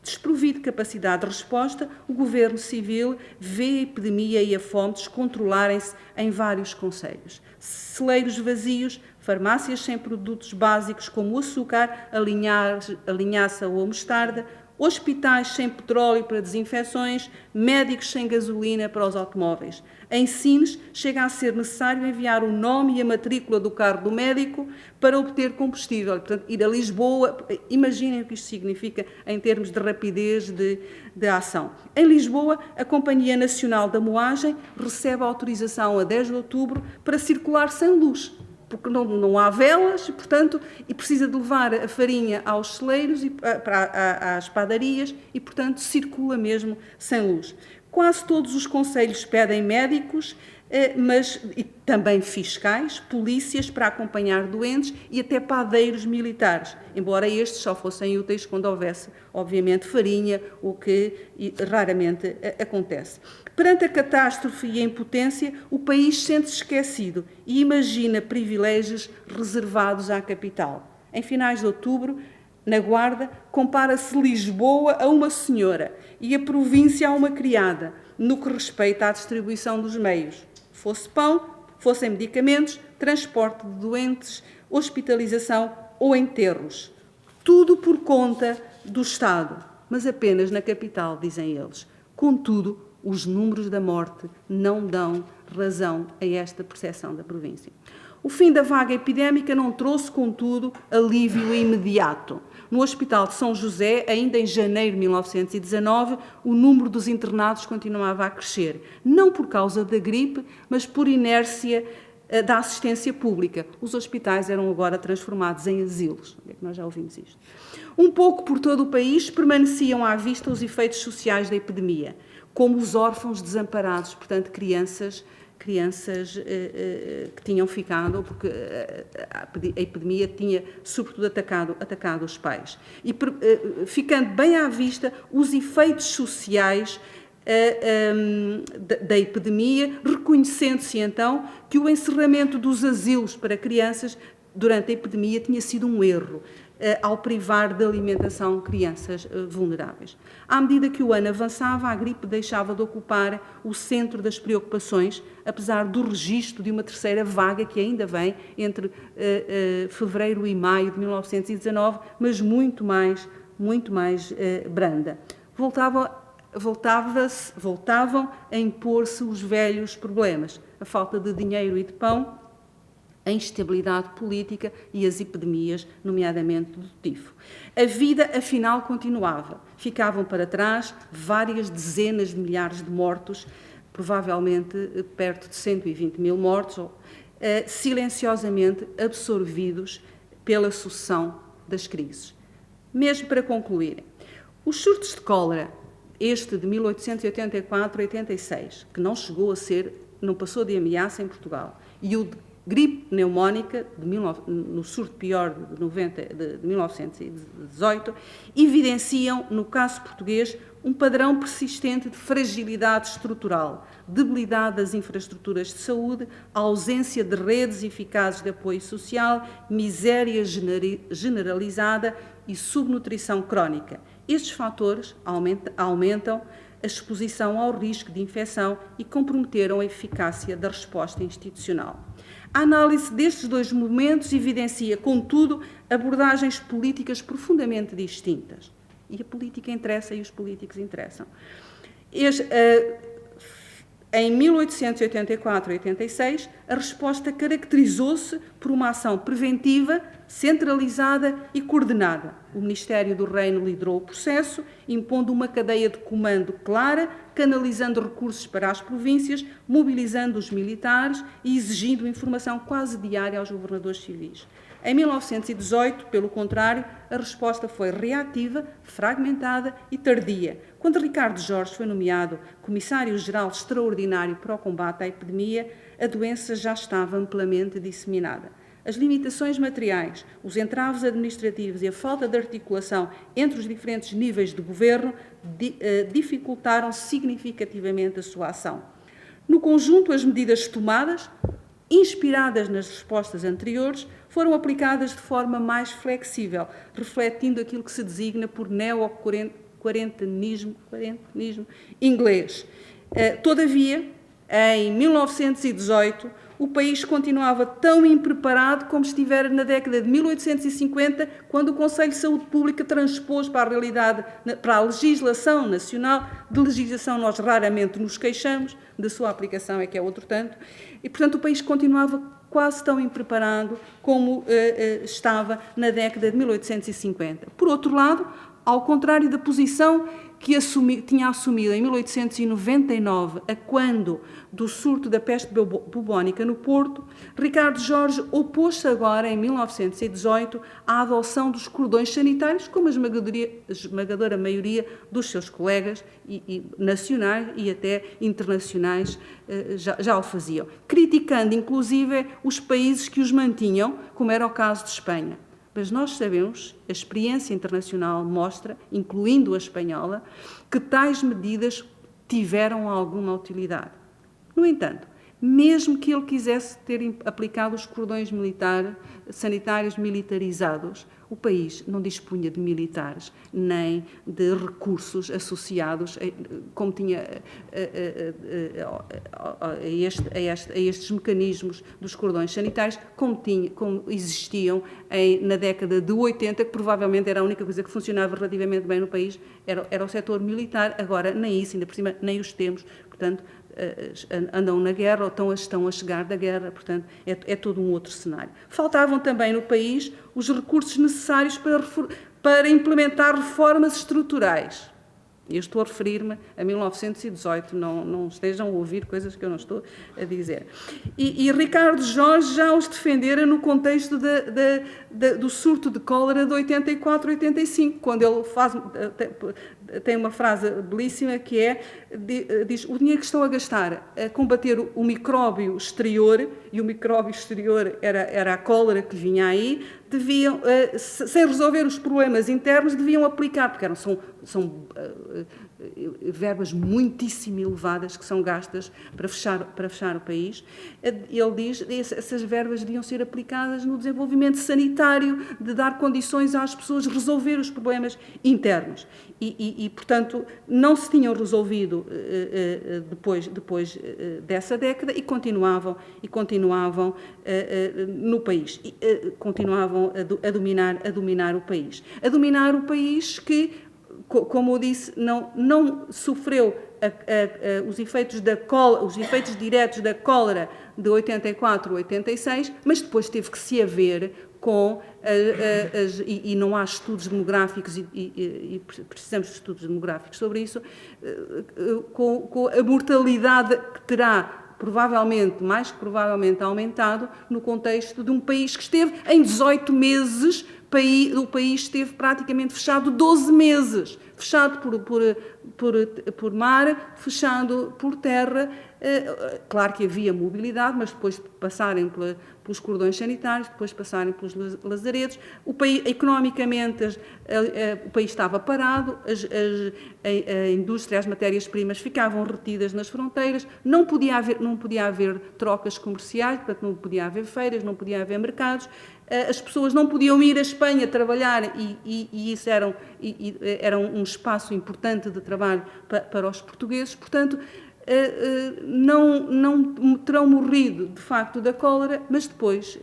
Desprovido de capacidade de resposta, o governo civil vê a epidemia e a fome descontrolarem-se em vários concelhos. Celeiros vazios, farmácias sem produtos básicos como o açúcar, a linhaça ou a mostarda, hospitais sem petróleo para desinfecções, médicos sem gasolina para os automóveis. Em Sines, chega a ser necessário enviar o nome e a matrícula do carro do médico para obter combustível. Portanto, ir a Lisboa, imaginem o que isto significa em termos de rapidez de ação. Em Lisboa, a Companhia Nacional da Moagem recebe a autorização a 10 de outubro para circular sem luz, porque não há velas, portanto, e precisa de levar a farinha aos celeiros, às padarias, e, portanto, circula mesmo sem luz. Quase todos os concelhos pedem médicos, mas e também fiscais, polícias para acompanhar doentes e até padeiros militares, embora estes só fossem úteis quando houvesse, obviamente, farinha, o que raramente acontece. Perante a catástrofe e a impotência, o país sente-se esquecido e imagina privilégios reservados à capital. Em finais de outubro, na Guarda, compara-se Lisboa a uma senhora e a província a uma criada, no que respeita à distribuição dos meios. Fosse pão, fossem medicamentos, transporte de doentes, hospitalização ou enterros. Tudo por conta do Estado, mas apenas na capital, dizem eles. Contudo, os números da morte não dão razão a esta percepção da província. O fim da vaga epidémica não trouxe, contudo, alívio imediato. No Hospital de São José, ainda em janeiro de 1919, o número dos internados continuava a crescer, não por causa da gripe, mas por inércia da assistência pública. Os hospitais eram agora transformados em asilos. Onde é que nós já ouvimos isto? Um pouco por todo o país permaneciam à vista os efeitos sociais da epidemia, como os órfãos desamparados, portanto, crianças que tinham ficado, porque a epidemia tinha, sobretudo, atacado os pais. E ficando bem à vista os efeitos sociais da epidemia, reconhecendo-se, então, que o encerramento dos asilos para crianças durante a epidemia tinha sido um erro, ao privar de alimentação crianças vulneráveis. À medida que o ano avançava, a gripe deixava de ocupar o centro das preocupações, apesar do registro de uma terceira vaga que ainda vem entre fevereiro e maio de 1919, mas muito mais branda. Voltavam a impor-se os velhos problemas, a falta de dinheiro e de pão, a instabilidade política e as epidemias, nomeadamente do tifo. A vida, afinal, continuava. Ficavam para trás várias dezenas de milhares de mortos, provavelmente perto de 120 mil mortos, silenciosamente absorvidos pela sucessão das crises. Mesmo para concluírem, os surtos de cólera, este de 1884-86, que não passou de ameaça em Portugal, e o de gripe pneumónica, no surto pior de 1918, evidenciam, no caso português, um padrão persistente de fragilidade estrutural, debilidade das infraestruturas de saúde, ausência de redes eficazes de apoio social, miséria generalizada e subnutrição crónica. Estes fatores aumentam a exposição ao risco de infecção e comprometeram a eficácia da resposta institucional. A análise destes dois momentos evidencia, contudo, abordagens políticas profundamente distintas. E a política interessa e os políticos interessam. Em 1884 e 86, a resposta caracterizou-se por uma ação preventiva, centralizada e coordenada. O Ministério do Reino liderou o processo, impondo uma cadeia de comando clara, canalizando recursos para as províncias, mobilizando os militares e exigindo informação quase diária aos governadores civis. Em 1918, pelo contrário, a resposta foi reativa, fragmentada e tardia. Quando Ricardo Jorge foi nomeado Comissário-Geral Extraordinário para o combate à epidemia, a doença já estava amplamente disseminada. As limitações materiais, os entraves administrativos e a falta de articulação entre os diferentes níveis de governo dificultaram significativamente a sua ação. No conjunto, as medidas tomadas, inspiradas nas respostas anteriores, foram aplicadas de forma mais flexível, refletindo aquilo que se designa por neo-quarentenismo inglês. Todavia, em 1918, o país continuava tão impreparado como estivera na década de 1850, quando o Conselho de Saúde Pública transpôs para a realidade, para a legislação nacional. De legislação nós raramente nos queixamos, da sua aplicação é que é outro tanto, e portanto o país continuava quase tão impreparado como estava na década de 1850. Por outro lado, ao contrário da posição que tinha assumido em 1899, a quando do surto da peste bubónica no Porto, Ricardo Jorge opôs-se agora, em 1918, à adoção dos cordões sanitários, como a esmagadora maioria dos seus colegas nacionais e até internacionais já o faziam, criticando inclusive os países que os mantinham, como era o caso de Espanha. Mas nós sabemos, a experiência internacional mostra, incluindo a espanhola, que tais medidas tiveram alguma utilidade. No entanto, mesmo que ele quisesse ter aplicado os cordões sanitários militarizados, o país não dispunha de militares, nem de recursos associados, como tinha a estes mecanismos dos cordões sanitários, como existiam na década de 80, que provavelmente era a única coisa que funcionava relativamente bem no país, era o setor militar. Agora nem isso, ainda por cima, nem os temos, portanto, andam na guerra ou estão a chegar da guerra, portanto, é todo um outro cenário. Faltavam também no país os recursos necessários para implementar reformas estruturais. Eu estou a referir-me a 1918, não estejam a ouvir coisas que eu não estou a dizer. E Ricardo Jorge já os defendera no contexto do surto de cólera de 84-85, quando ele tem uma frase belíssima que diz: o dinheiro que estão a gastar a combater o micróbio exterior, e o micróbio exterior era a cólera que vinha aí, deviam, sem resolver os problemas internos, deviam aplicar, porque são verbas muitíssimo elevadas que são gastas para fechar o país. Ele diz que essas verbas deviam ser aplicadas no desenvolvimento sanitário, de dar condições às pessoas resolver os problemas internos. Portanto, não se tinham resolvido depois dessa década e continuavam no país, continuavam a dominar o país. A dominar o país que, como eu disse, não sofreu os efeitos diretos da cólera de 84-86, mas depois teve que se haver com e não há estudos demográficos e precisamos de estudos demográficos sobre isso, com a mortalidade que terá mais que provavelmente aumentado no contexto de um país que esteve em 18 meses, o país esteve praticamente fechado 12 meses, fechado por mar, fechado por terra. Claro que havia mobilidade, mas depois de passarem pelos cordões sanitários, depois de passarem pelos lazaretos, economicamente o país estava parado, a indústria, as matérias-primas ficavam retidas nas fronteiras, não podia haver trocas comerciais, portanto não podia haver feiras, não podia haver mercados, as pessoas não podiam ir à Espanha trabalhar e isso era um espaço importante de trabalho para os portugueses, portanto, não terão morrido, de facto, da cólera, mas depois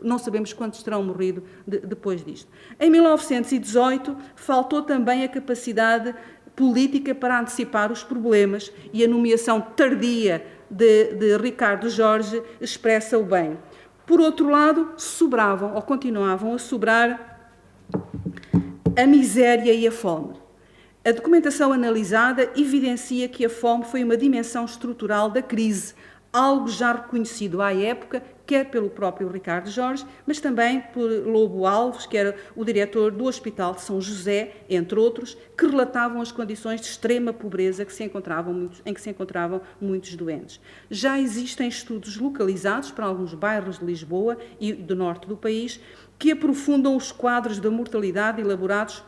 não sabemos quantos terão morrido depois disto. Em 1918, faltou também a capacidade política para antecipar os problemas e a nomeação tardia de Ricardo Jorge expressa-o bem. Por outro lado, continuavam a sobrar a miséria e a fome. A documentação analisada evidencia que a fome foi uma dimensão estrutural da crise, algo já reconhecido à época, quer pelo próprio Ricardo Jorge, mas também por Lobo Alves, que era o diretor do Hospital de São José, entre outros, que relatavam as condições de extrema pobreza em que se encontravam muitos doentes. Já existem estudos localizados para alguns bairros de Lisboa e do norte do país que aprofundam os quadros da mortalidade elaborados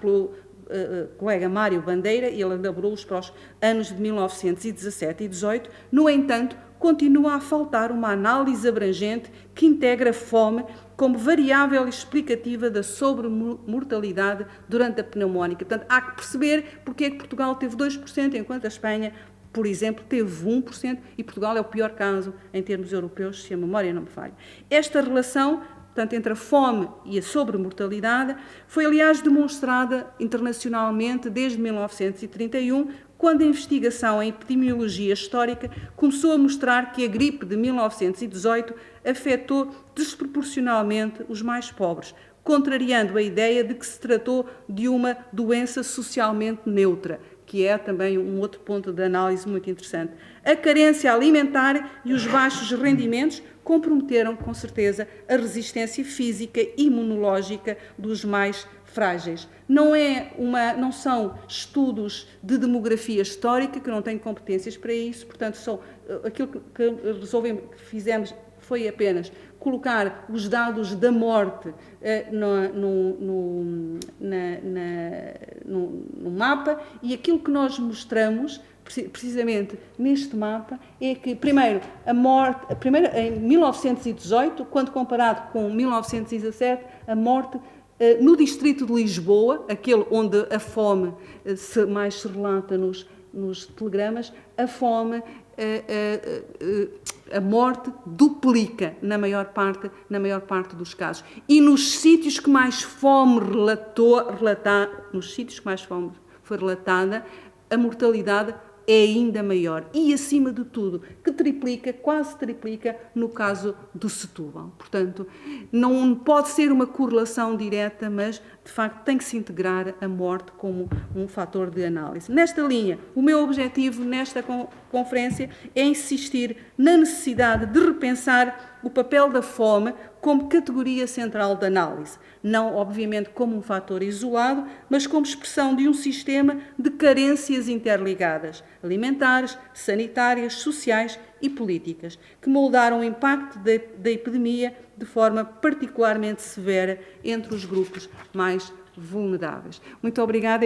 colega Mário Bandeira, ele elaborou-os para os anos de 1917 e 18. No entanto, continua a faltar uma análise abrangente que integra a fome como variável explicativa da sobremortalidade durante a pneumónica. Portanto, há que perceber porque é que Portugal teve 2%, enquanto a Espanha, por exemplo, teve 1%, e Portugal é o pior caso em termos europeus, se a memória não me falha. Esta relação, portanto, entre a fome e a sobremortalidade, foi, aliás, demonstrada internacionalmente desde 1931, quando a investigação em epidemiologia histórica começou a mostrar que a gripe de 1918 afetou desproporcionalmente os mais pobres, contrariando a ideia de que se tratou de uma doença socialmente neutra, que é também um outro ponto de análise muito interessante. A carência alimentar e os baixos rendimentos comprometeram, com certeza, a resistência física e imunológica dos mais frágeis. Não são estudos de demografia histórica, que não têm competências para isso, portanto, aquilo que fizemos foi apenas colocar os dados da morte no mapa, e aquilo que nós mostramos, precisamente neste mapa, é que, primeiro, em 1918, quando comparado com 1917, a morte no distrito de Lisboa, aquele onde a fome mais se relata nos telegramas, a fome, a morte duplica na maior parte dos casos. E nos sítios que mais fome foi relatada, a mortalidade é ainda maior. E, acima de tudo, que quase triplica, no caso do Setúbal. Portanto, não pode ser uma correlação direta, mas, de facto, tem que se integrar a morte como um fator de análise. Nesta linha, o meu objetivo nesta conferência é insistir na necessidade de repensar o papel da fome como categoria central de análise, não, obviamente, como um fator isolado, mas como expressão de um sistema de carências interligadas, alimentares, sanitárias, sociais e políticas, que moldaram o impacto da epidemia de forma particularmente severa entre os grupos mais vulneráveis. Muito obrigada.